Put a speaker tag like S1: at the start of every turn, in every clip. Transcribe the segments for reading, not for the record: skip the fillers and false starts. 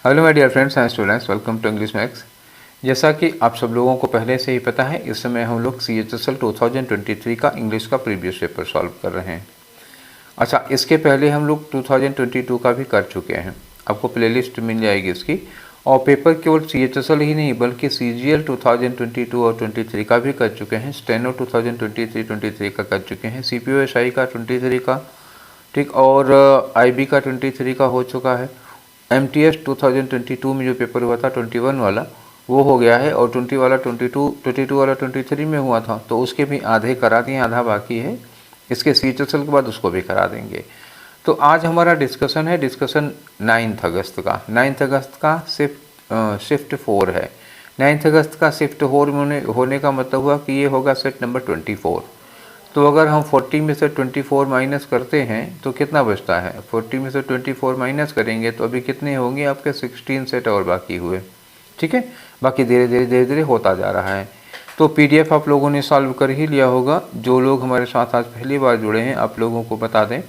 S1: Hello my dear friends and students, welcome to English Max. जैसा कि आप सब लोगों को पहले से ही पता है, इस समय हम लोग CHSL 2023 का इंग्लिश का प्रीवियस पेपर सॉल्व कर रहे हैं। अच्छा, इसके पहले हम लोग 2022 का भी कर चुके हैं। आपको प्लेलिस्ट मिल जाएगी इसकी। और पेपर केवल CHSL ही नहीं बल्कि CGL 2022 और 23 का भी कर चुके हैं। स्टेनो 2023 का कर चुके हैं। CPO-SI का 23 का, ठीक, और IB का 23 का हो चुका है। MTS 2022 में जो पेपर हुआ था 21 वाला, वो हो गया है। और 22 वाला 23 में हुआ था, तो उसके भी आधे करा दिए, आधा बाकी है। इसके CHSL के बाद उसको भी करा देंगे। तो आज हमारा डिस्कशन है, डिस्कशन 9 अगस्त का। 9 अगस्त का शिफ्ट 4 है। 9 अगस्त का शिफ्ट 4 होने का मतलब हुआ कि ये होगा सेट नंबर 24। तो अगर हम 40 में से 24 माइनस करते हैं तो कितना बचता है? 40 में से 24 माइनस करेंगे तो अभी कितने होंगे आपके? 16 सेट और बाकी हुए। ठीक है, बाकी धीरे धीरे होता जा रहा है। तो PDF आप लोगों ने सॉल्व कर ही लिया होगा। जो लोग हमारे साथ आज पहली बार जुड़े हैं, आप लोगों को बता दें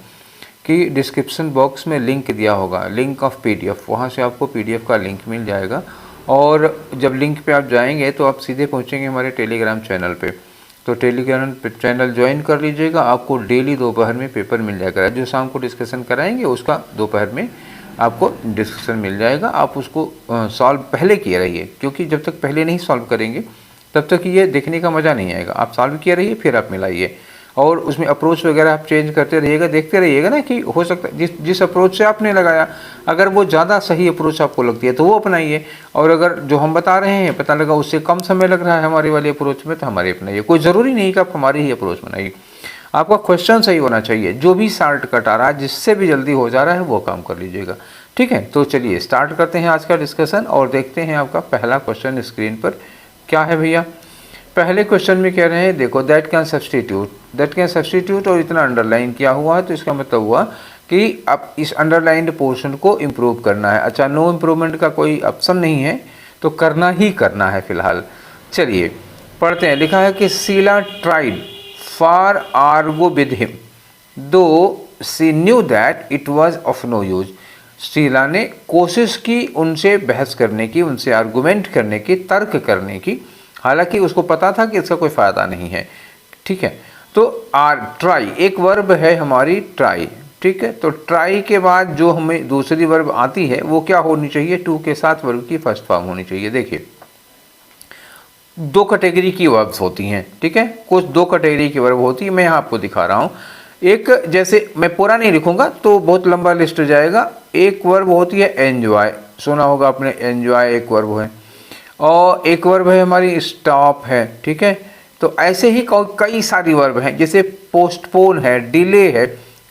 S1: कि डिस्क्रिप्शन बॉक्स में लिंक दिया होगा, लिंक ऑफ PDF, वहाँ से आपको PDF का लिंक मिल जाएगा। और जब लिंक पे आप जाएंगे तो आप सीधे पहुँचेंगे हमारे टेलीग्राम चैनल पे। तो टेलीग्राम चैनल ज्वाइन कर लीजिएगा, आपको डेली दोपहर में पेपर मिल जाएगा। जो शाम को डिस्कशन कराएंगे उसका दोपहर में आपको डिस्कशन मिल जाएगा। आप उसको सॉल्व पहले किए रहिए, क्योंकि जब तक पहले नहीं सॉल्व करेंगे तब तक ये देखने का मज़ा नहीं आएगा। आप सॉल्व किए रहिए, फिर आप मिलाइए, और उसमें अप्रोच वगैरह आप चेंज करते रहिएगा, देखते रहिएगा ना कि हो सकता है जिस अप्रोच से आपने लगाया, अगर वो ज़्यादा सही अप्रोच आपको लगती है तो वो अपनाइए। और अगर जो हम बता रहे हैं पता लगा उससे कम समय लग रहा है हमारी वाली अप्रोच में, तो हमारी अपनाइए। कोई ज़रूरी नहीं कि आप हमारी ही अप्रोच बनाइए। आपका क्वेश्चन सही होना चाहिए। जो भी शॉर्ट कट आ रहा है, जिससे भी जल्दी हो जा रहा है, वो काम कर लीजिएगा। ठीक है, तो चलिए स्टार्ट करते हैं आज का डिस्कशन और देखते हैं आपका पहला क्वेश्चन स्क्रीन पर क्या है भैया। पहले क्वेश्चन में कह रहे हैं, देखो, दैट कैन सब्सटीट्यूट और इतना अंडरलाइन किया हुआ है, तो इसका मतलब हुआ कि अब इस अंडरलाइंड पोर्शन को इम्प्रूव करना है। अच्छा, नो इम्प्रूवमेंट का कोई ऑप्शन नहीं है, तो करना ही करना है फिलहाल। चलिए पढ़ते हैं। लिखा है कि Sheela tried for argue with him though she knew that it was of no use. Sheela ने कोशिश की उनसे बहस करने की, उनसे आर्गूमेंट करने की, तर्क करने की, हालांकि उसको पता था कि इसका कोई फ़ायदा नहीं है। ठीक है, तो ट्राई एक वर्ब है हमारी, ट्राई। ठीक है, तो ट्राई के बाद जो हमें दूसरी वर्ब आती है वो क्या होनी चाहिए? टू के साथ वर्ब की फर्स्ट फॉर्म होनी चाहिए। देखिए, दो कैटेगरी की वर्ब्स होती हैं। ठीक है, कुछ दो कैटेगरी की वर्ब होती है, मैं यहाँ आपको दिखा रहा हूँ। एक, जैसे मैं पूरा नहीं लिखूंगा तो बहुत लंबा लिस्ट हो जाएगा। एक वर्ब होती है एंजॉय, सुना होगा आपने, एंजॉय एक वर्ब है। और एक वर्ब है हमारी स्टॉप है। ठीक है, तो ऐसे ही कई सारी वर्ब हैं, जैसे पोस्टपोन है, डिले है।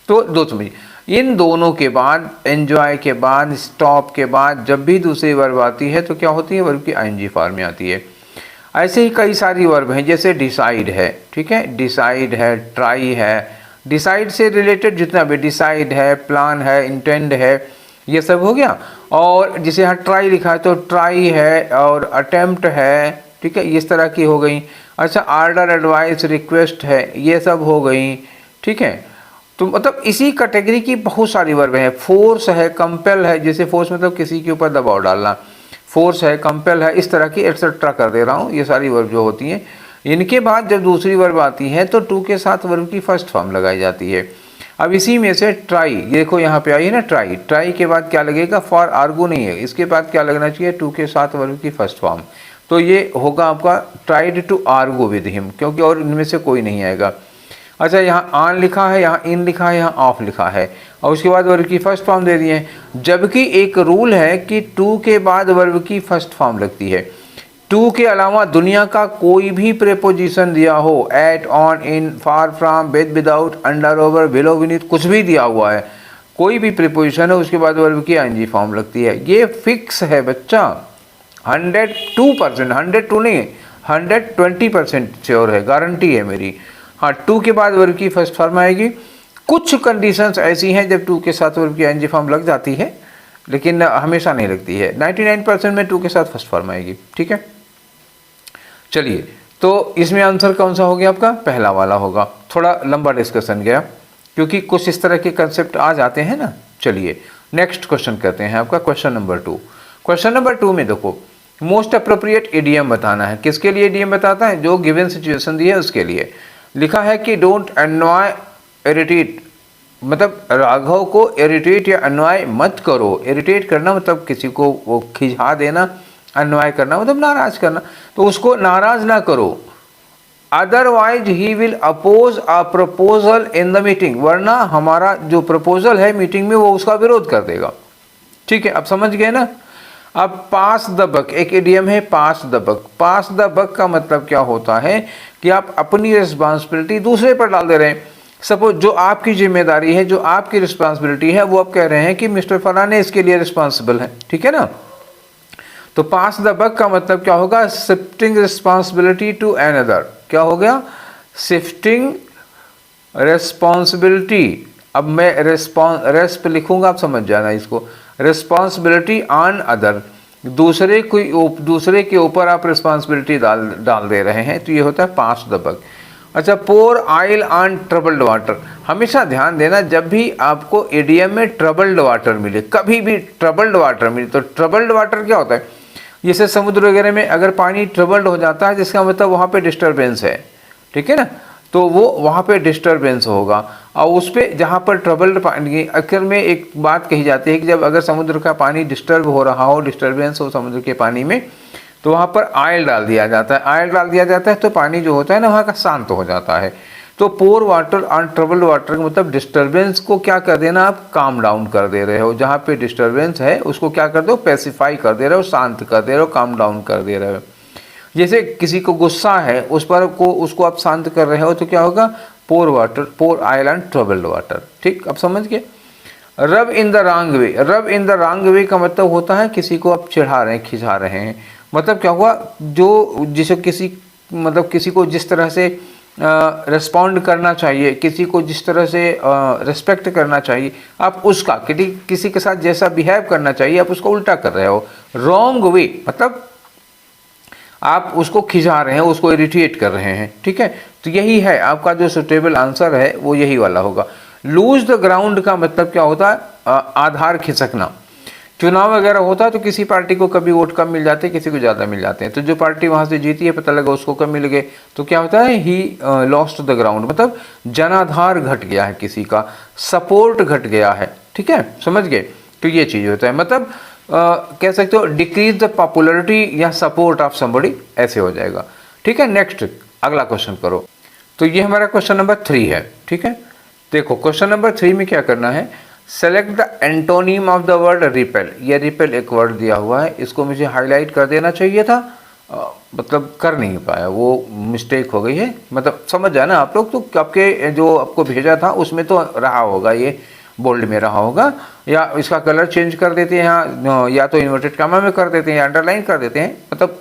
S1: तो दो समझिए, इन दोनों के बाद, एंजॉय के बाद, स्टॉप के बाद जब भी दूसरी वर्ब आती है तो क्या होती है? वर्ब की ING फॉर्म में आती है। ऐसे ही कई सारी वर्ब हैं, जैसे डिसाइड है। ठीक है, डिसाइड है, ट्राई है, डिसाइड से रिलेटेड जितना भी, डिसाइड है, प्लान है, इंटेंड है, ये सब हो गया। और जिसे यहाँ ट्राई लिखा है तो ट्राई है और अटेम्प्ट है। ठीक है, इस तरह की हो गई। अच्छा, आर्डर, एडवाइस, रिक्वेस्ट है, ये सब हो गई। ठीक है, तो मतलब इसी कैटेगरी की बहुत सारी वर्ब हैं। फोर्स है, कंपेल है, जैसे फोर्स मतलब किसी के ऊपर दबाव डालना, फोर्स है, कंपेल है, इस तरह की एक्सेट्रा कर दे रहा हूँ। ये सारी वर्ब जो होती हैं, इनके बाद जब दूसरी वर्ब आती है तो टू के साथ वर्ब की फर्स्ट फॉर्म लगाई जाती है। अब इसी में से ट्राई, देखो यहाँ पे आई है ना ट्राई, ट्राई के बाद क्या लगेगा? फॉर आर्गू नहीं है, इसके बाद क्या लगना चाहिए? टू के साथ वर्ब की फर्स्ट फॉर्म। तो ये होगा आपका tried to argue with him, क्योंकि और इनमें से कोई नहीं आएगा। अच्छा, यहाँ ऑन लिखा है, यहाँ इन लिखा है, यहाँ ऑफ लिखा है, और उसके बाद वर्ब की फर्स्ट फॉर्म दे दिए हैं। जबकि एक रूल है कि टू के बाद वर्ब की फर्स्ट फॉर्म लगती है। टू के अलावा दुनिया का कोई भी प्रेपोजिशन दिया हो, at, on, in, for from, with, without, under, over, below, beneath, कुछ भी दिया हुआ है, कोई भी प्रेपोजिशन है, उसके बाद वर्ब की ING फॉर्म लगती है। ये फिक्स है बच्चा, 102%, 102 नहीं, 120% श्योर है, गारंटी है मेरी। हाँ, टू के बाद वर्ब की फर्स्ट फॉर्म आएगी। कुछ कंडीशंस ऐसी हैं जब टू के साथ वर्ब की ING फॉर्म लग जाती है, लेकिन हमेशा नहीं लगती है। 99% में टू के साथ फर्स्ट फॉर्म आएगी। ठीक है, चलिए, तो इसमें आंसर कौन सा हो गया आपका? पहला वाला होगा। थोड़ा लंबा डिस्कशन गया, क्योंकि कुछ इस तरह के कंसेप्ट आ जाते हैं ना। चलिए नेक्स्ट क्वेश्चन करते हैं, आपका क्वेश्चन नंबर 2। क्वेश्चन नंबर 2 में देखो, मोस्ट अप्रोप्रिएट इडियम बताना है। किसके लिए इडियम बताता है? जो गिवन सिचुएशन दी है उसके लिए। लिखा है कि डोंट अनॉय इरिटेट, मतलब राघव को इरिटेट या अनॉय मत करो। इरिटेट करना मतलब किसी को वो खिंचा देना, अनॉय करना मतलब नाराज करना, तो उसको नाराज ना करो। Otherwise he will oppose a proposal in the meeting, वरना हमारा जो प्रपोजल है मीटिंग में वो उसका विरोध कर देगा। ठीक है, अब समझ गए ना। अब पास द बक एक इडियम है, पास द बक। पास द बक का मतलब क्या होता है कि आप अपनी रिस्पॉन्सिबिलिटी दूसरे पर डाल दे रहे हैं। सपोज जो आपकी जिम्मेदारी है, जो आपकी रिस्पॉन्सिबिलिटी है, वो आप कह रहे हैं कि मिस्टर फलाने इसके लिए रिस्पॉन्सिबल है। ठीक है ना, तो पास द बक का मतलब क्या होगा? Shifting responsibility to another. क्या हो गया? Shifting responsibility. अब मैं रेस्प लिखूंगा, आप समझ जाना इसको। रिस्पॉन्सिबिलिटी ऑन अदर, दूसरे के ऊपर आप रिस्पॉन्सिबिलिटी डाल दे रहे हैं, तो ये होता है पास द बक। अच्छा, pour oil on troubled water. हमेशा ध्यान देना, जब भी आपको इडियम में ट्रबल्ड वाटर मिले, कभी भी ट्रबल्ड वाटर मिले, तो ट्रबल्ड वाटर क्या होता है? जैसे समुद्र वगैरह में अगर पानी ट्रबल्ड हो जाता है, जिसका मतलब वहाँ पे डिस्टर्बेंस है। ठीक है ना, तो वो वहाँ पे डिस्टर्बेंस होगा। और उस पर जहाँ पर ट्रबल्ड पानी, अक्सर में एक बात कही जाती है कि जब अगर समुद्र का पानी डिस्टर्ब हो रहा हो, डिस्टर्बेंस हो समुद्र के पानी में, तो वहाँ पर ऑयल डाल दिया जाता है। ऑयल डाल दिया जाता है तो पानी जो होता है ना वहाँ का शांत हो जाता है। तो पोर वाटर ऑन ट्रबल्ड वाटर का मतलब डिस्टर्बेंस को क्या कर देना, आप काम डाउन कर दे रहे हो। जहाँ पे डिस्टर्बेंस है उसको क्या कर दो, पेसिफाई कर दे रहे हो, शांत कर दे रहे हो, काम डाउन कर दे रहे हो। जैसे किसी को गुस्सा है, उस पर को उसको आप शांत कर रहे हो, तो क्या होगा? Pour water, pour oil on troubled water. ठीक, अब समझ गए। रब इन द रॉन्ग वे। रब इन द रॉन्ग वे का मतलब होता है किसी को आप चिढ़ा रहे हैं, खिंचा रहे हैं। मतलब क्या हुआ? जो जिसे किसी को जिस तरह से रिस्पॉन्ड करना चाहिए, किसी को जिस तरह से रिस्पेक्ट करना चाहिए, आप उसका किसी के साथ जैसा बिहेव करना चाहिए, आप उसको उल्टा कर रहे हो। रॉन्ग वे मतलब आप उसको खिंचा रहे हैं, उसको इरिटेट कर रहे हैं। ठीक है, तो यही है आपका जो सुटेबल आंसर है, वो यही वाला होगा। लूज द ग्राउंड का मतलब क्या होता है? आधार खिसकना। चुनाव वगैरह होता है तो किसी पार्टी को कभी वोट कम मिल जाते हैं, किसी को ज़्यादा मिल जाते हैं, तो जो पार्टी वहाँ से जीती है पता लगा उसको कम मिल गए, तो क्या होता है? ही लॉस्ट द ग्राउंड, मतलब जनाधार घट गया है, किसी का सपोर्ट घट गया है। ठीक है, समझ गए। तो ये चीज़ होता है, मतलब कह सकते हो डिक्रीज द पॉपुलरिटी या सपोर्ट ऑफ समबडी, ऐसे हो जाएगा। ठीक है, नेक्स्ट अगला क्वेश्चन करो। तो ये हमारा क्वेश्चन नंबर 3 है। ठीक है, देखो क्वेश्चन नंबर 3 में क्या करना है? Select the antonym of the word repel. ये रिपेल एक वर्ड दिया हुआ है, इसको मुझे हाईलाइट कर देना चाहिए था, मतलब कर नहीं पाया, वो मिस्टेक हो गई है। मतलब समझ जाना आप लोग, तो आपके जो आपको भेजा था उसमें तो रहा होगा, ये बोल्ड में रहा होगा, या इसका कलर चेंज कर देते हैं यहाँ, या तो इन्वर्टेड कामा में कर देते हैं, या अंडरलाइन कर देते हैं। मतलब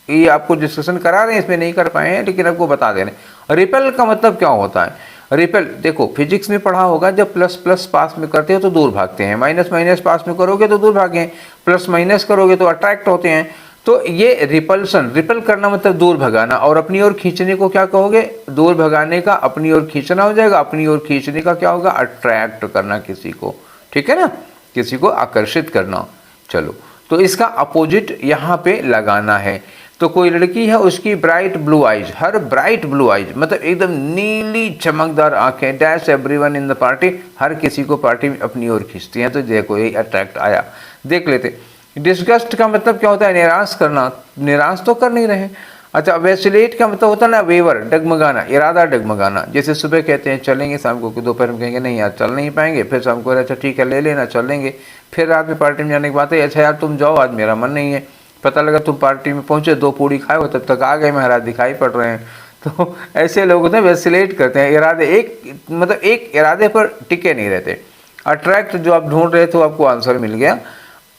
S1: ये आपको डिस्कशन करा रहे हैं, इसमें नहीं कर पाए हैं, लेकिन आपको बता दे रहे हैं। रिपेल का मतलब क्या होता है? रिपेल देखो फिजिक्स में पढ़ा होगा, जब प्लस प्लस पास में करते हो तो दूर भागते हैं, माइनस माइनस पास में करोगे तो दूर भागें, प्लस माइनस करोगे तो अट्रैक्ट होते हैं। तो ये रिपल्सन, रिपेल करना मतलब दूर भगाना, और अपनी ओर खींचने को क्या कहोगे? दूर भगाने का अपनी ओर खींचना हो जाएगा। अपनी ओर खींचने का क्या होगा? अट्रैक्ट करना किसी को। ठीक है ना, किसी को आकर्षित करना। चलो, तो इसका अपोजिट यहाँ पे लगाना है। तो कोई लड़की है, उसकी bright blue eyes, her bright blue eyes मतलब एकदम नीली चमकदार आंखें, dash everyone in the party, हर किसी को पार्टी में अपनी ओर खींचती हैं। तो देखो यही अट्रैक्ट आया, देख लेते। डिस्गस्ट का मतलब क्या होता है? निराश करना, निराश तो कर नहीं रहे। अच्छा, वैसिलेट का मतलब होता है ना वेवर, डगमगाना, इरादा डगमगाना। जैसे सुबह कहते हैं चलेंगे, शाम को दोपहर में कहेंगे नहीं यार चल नहीं पाएंगे, फिर शाम को अच्छा ठीक है ले लेना चल लेंगे, फिर रात में पार्टी में जाने की बात है, अच्छा यार तुम जाओ आज मेरा मन नहीं है, पता लगा तुम पार्टी में पहुंचे, 2 पूड़ी खाए हो, तब तक आ गए महाराज दिखाई पड़ रहे हैं। तो ऐसे लोग होते हैं वैसिलेट करते हैं, इरादे एक इरादे पर टिके नहीं रहते। अट्रैक्ट जो आप ढूंढ रहे थे आपको आंसर मिल गया।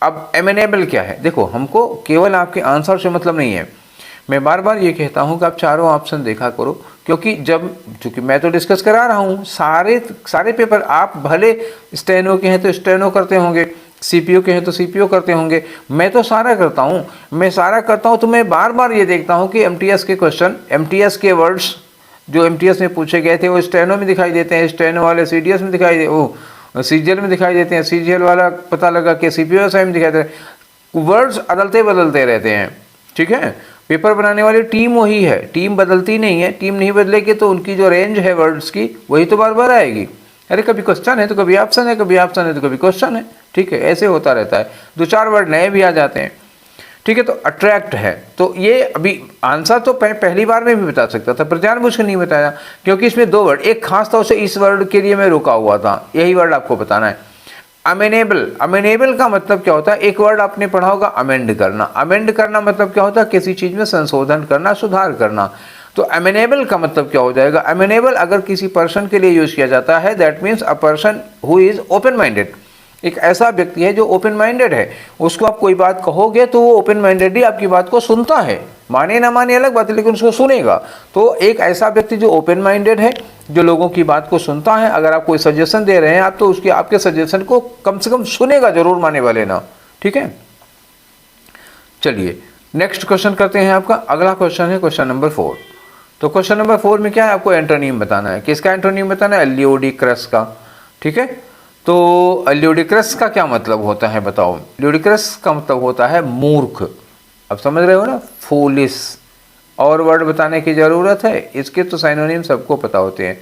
S1: अब एमिनेबल क्या है? देखो हमको केवल आपके आंसर से मतलब नहीं है, मैं बार बार ये कहता हूँ कि आप चारों ऑप्शन देखा करो, क्योंकि चूँकि मैं तो डिस्कस करा रहा हूँ, सारे पेपर आप भले स्टेनो के हैं तो स्टेनो करते होंगे, सीपीओ के हैं तो सीपीओ करते होंगे, मैं तो सारा करता हूँ। तो मैं बार बार ये देखता हूँ कि एमटीएस के क्वेश्चन, एमटीएस के वर्ड्स जो एमटीएस में पूछे गए थे वो स्टेनो में दिखाई देते हैं, स्टेनो वाले सीडीएस में दिखाई दे, वो सीजीएल में दिखाई देते हैं, सीजीएल वाला पता लगा कि सीपीओ में दिखाई दे। वर्ड्स अदलते बदलते रहते हैं, ठीक है। पेपर बनाने वाली टीम वही है, टीम बदलती नहीं है, टीम नहीं बदलेगी तो उनकी जो रेंज है वर्ड्स की वही तो बार बार आएगी। अरे कभी क्वेश्चन है तो कभी ऑप्शन है, कभी ऑप्शन है तो कभी क्वेश्चन है, ठीक है, ऐसे होता रहता है। 2-4 वर्ड नए भी आ जाते हैं, ठीक है। तो अट्रैक्ट है, तो ये अभी आंसर तो पहली बार में भी बता सकता था, पर जानबूझ के नहीं बताया, क्योंकि इसमें 2 वर्ड, एक खास तौर से इस वर्ड के लिए मैं रुका हुआ था, यही वर्ड आपको बताना है। अमेनेबल, अमेनेबल का मतलब क्या होता है? एक वर्ड आपने पढ़ा होगा अमेंड करना। अमेंड करना मतलब क्या होता है? किसी चीज़ में संशोधन करना, सुधार करना। तो अमेनेबल का मतलब क्या हो जाएगा? अमेनेबल अगर किसी पर्सन के लिए यूज़ किया जाता है, that means a person who is open minded. एक ऐसा व्यक्ति है जो ओपन माइंडेड है, उसको आप कोई बात कहोगे तो वो ओपन माइंडेड ही आपकी बात को सुनता है, माने ना माने अलग बात है, लेकिन उसको सुनेगा। तो एक ऐसा व्यक्ति जो ओपन माइंडेड है, जो लोगों की बात को सुनता है, अगर आप कोई सजेशन दे रहे हैं आप, तो उसकी आपके सजेशन को कम से कम सुनेगा जरूर, माने वाले ना, ठीक है। चलिए नेक्स्ट क्वेश्चन करते हैं। आपका अगला क्वेश्चन है क्वेश्चन नंबर 4। तो क्वेश्चन नंबर 4 में क्या है? आपको एंटोनिम बताना है। किसका एंटोनिम बताना है? ल्यूडिक्रस का, ठीक है। तो ल्यूडिक्रस का क्या मतलब होता है बताओ? ल्यूडिक्रस का मतलब होता है मूर्ख। अब समझ रहे हो ना, फूलिश। और वर्ड बताने की ज़रूरत है? इसके तो साइनोनिम सबको पता होते हैं।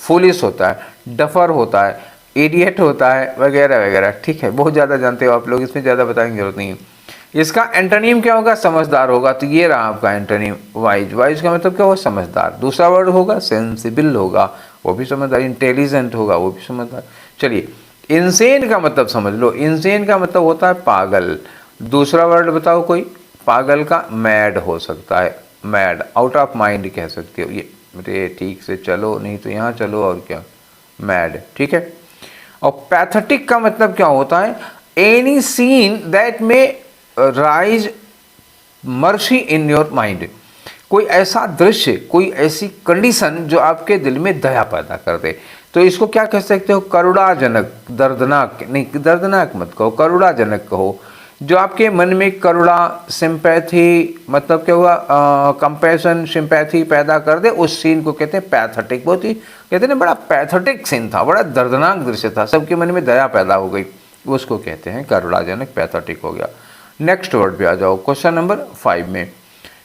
S1: फूलिश होता है, डफर होता है, इडियट होता है, वगैरह वगैरह, ठीक है। बहुत ज़्यादा जानते हो आप लोग, इसमें ज़्यादा बताने की जरूरत नहीं है। इसका एंटोनिम क्या होगा? समझदार होगा। तो ये रहा आपका एंटोनिम, वाइज। वाइज का मतलब क्या होगा? समझदार। दूसरा वर्ड होगा सेंसिबल होगा, वो भी समझदार। इंटेलिजेंट होगा, वो भी समझदार। चलिए इंसेन का मतलब समझ लो। इंसेन का मतलब होता है पागल। दूसरा वर्ड बताओ कोई? पागल का मैड हो सकता है, मैड, आउट ऑफ माइंड कह सकते हो। ये बेटे ठीक से चलो, नहीं तो यहाँ चलो, और क्या, मैड, ठीक है। और पैथेटिक का मतलब क्या होता है? एनी सीन दैट में rise mercy in your mind. कोई ऐसा दृश्य, कोई ऐसी कंडीशन जो आपके दिल में दया पैदा कर दे। तो इसको क्या कह सकते हो? करुणाजनक, दर्दनाक नहीं, दर्दनाक मत कहो, करुणाजनक कहो। जो आपके मन में करुणा, सिंपैथी, मतलब क्या हुआ, कंपैशन, सिंपैथी पैदा कर दे, उस सीन को कहते हैं पैथेटिक। बहुत ही कहते हैं बड़ा पैथेटिक सीन था, बड़ा दर्दनाक दृश्य था, सबके मन में दया पैदा हो गई, उसको कहते हैं करुणाजनक, पैथेटिक हो गया। नेक्स्ट वर्ड पे आ जाओ, क्वेश्चन नंबर 5 में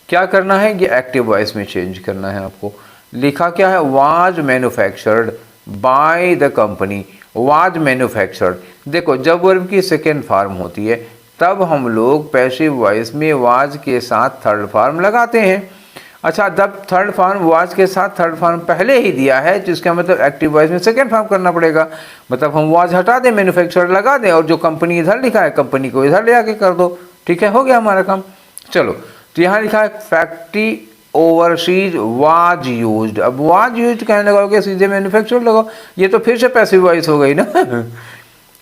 S1: क्या करना है? ये एक्टिव वॉइस में चेंज करना है आपको। लिखा क्या है? Was manufactured by the company. Was manufactured. देखो जब वर्ब की सेकेंड फॉर्म होती है तब हम लोग पैसिव वॉइस में वाज के साथ थर्ड फॉर्म लगाते हैं। अच्छा, जब थर्ड फॉर्म वाज के साथ थर्ड फॉर्म पहले ही दिया है, जिसका मतलब एक्टिव वॉइस में सेकेंड फॉर्म करना पड़ेगा। मतलब हम वाज हटा दें, मैन्युफैक्चरर लगा दें, और जो कंपनी इधर लिखा है कंपनी को इधर ले आके कर दो, ठीक है, हो गया हमारा काम। चलो, तो यहाँ लिखा है फैक्ट्री ओवरसीज वाज यूज्ड। अब वाज यूज्ड कहने लगाओगे, सीधे मैन्युफैक्चरर लगाओ, ये तो फिर से पैसिव वॉइस हो गई ना।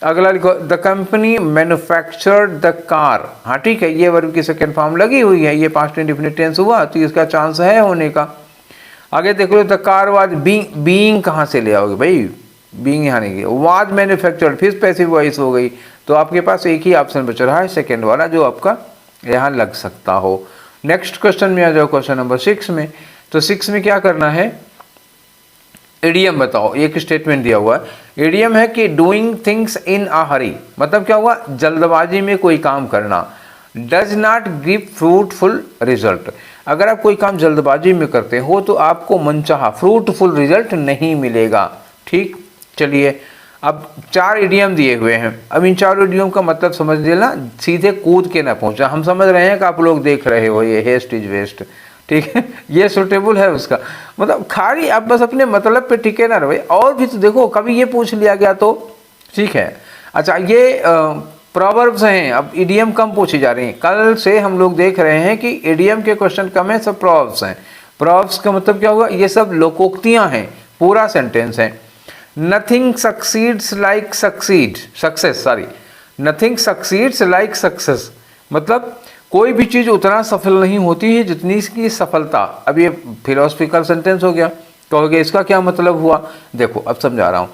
S1: अगला लिखो the company manufactured the car. हाँ ठीक है, ये वर्ब की सेकेंड फॉर्म लगी हुई है, ये पास्ट इंडेफिनिट टेंस हुआ, तो इसका चांस है होने का। आगे देख लो, द कार वाज बीइंग कहाँ से ले आओगे भाई? बीइंग यहाँ नहीं, वाज मैन्युफैक्चर्ड, फिर पैसिव वॉइस हो गई। तो आपके पास एक ही ऑप्शन बच रहा है, सेकेंड वाला, जो आपका यहाँ लग सकता हो। नेक्स्ट क्वेश्चन में आ जाओ, क्वेश्चन नंबर 6 में। तो 6 में क्या करना है? इडियम बताओ। एक स्टेटमेंट दिया हुआ है, इडियम है कि डूइंग थिंग्स इन अ हरी। मतलब क्या हुआ? जल्दबाजी में कोई काम करना। Does not give fruitful result. अगर आप कोई काम जल्दबाजी में करते हो तो आपको मनचाहा फ्रूटफुल रिजल्ट नहीं मिलेगा, ठीक। चलिए, अब 4 इडियम दिए हुए हैं। अब इन 4 इडियम का मतलब समझ लेना, सीधे कूद के ना पहुंचा। हम समझ रहे हैं कि आप लोग देख रहे हो ये हेस्ट इज वेस्ट, ठीक है, ये सुटेबल है उसका। मतलब खाली आप बस अपने मतलब पे टिके ना रहे। और भी तो देखो, कभी ये पूछ लिया गया तो ठीक है। अच्छा, ये प्रोवर्ब्स हैं, अब इडियम कम पूछी जा रही हैं। कल से हम लोग देख रहे हैं कि इडियम के क्वेश्चन कम है, सब प्रोवर्ब्स हैं। प्रोवर्ब्स का मतलब क्या हुआ? ये सब लोकोक्तियां हैं, पूरा सेंटेंस है। Nothing succeeds like success, nothing succeeds like success. मतलब कोई भी चीज़ उतना सफल नहीं होती है जितनी इसकी सफलता। अब ये फिलोसफिकल सेंटेंस हो गया, कहोगे इसका क्या मतलब हुआ? देखो अब समझा रहा हूँ।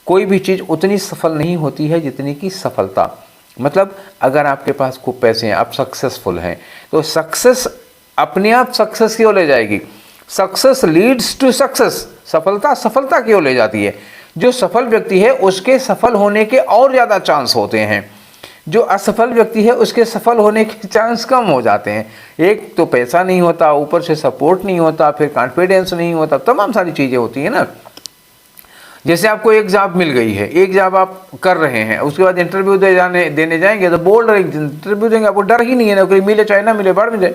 S1: कोई भी चीज़ उतनी सफल नहीं होती है जितनी की सफलता। मतलब अगर आपके पास खूब पैसे हैं, आप सक्सेसफुल हैं, तो सक्सेस अपने आप सक्सेस की ओर ले जाएगी। सक्सेस लीड्स टू सक्सेस, सफलता की ओर ले जाती है। जो सफल व्यक्ति है उसके सफल होने के और ज़्यादा चांस होते हैं। जो असफल व्यक्ति है उसके सफल होने के चांस कम हो जाते हैं। एक तो पैसा नहीं होता, ऊपर से सपोर्ट नहीं होता, फिर कॉन्फिडेंस नहीं होता, तमाम सारी चीज़ें होती हैं ना। जैसे आपको एक जॉब मिल गई है, एक जॉब आप कर रहे हैं, उसके बाद इंटरव्यू देने जाएंगे तो बोल रहे इंटरव्यू देंगे, आपको डर ही नहीं है, नौकरी मिले चाहे ना मिले, बढ़ में जाए।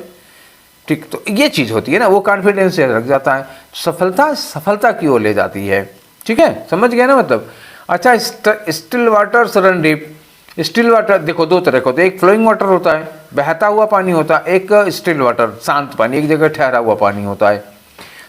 S1: ठीक, तो ये चीज़ होती है ना, वो कॉन्फिडेंस से रख जाता है, सफलता की ओर ले जाती है। ठीक है, समझ गए ना मतलब। अच्छा, still water run deep. Still water देखो दो तरह का होता है, एक फ्लोइंग वाटर होता है, बहता हुआ पानी होता है, एक स्टिल वाटर शांत पानी, एक जगह ठहरा हुआ पानी होता है।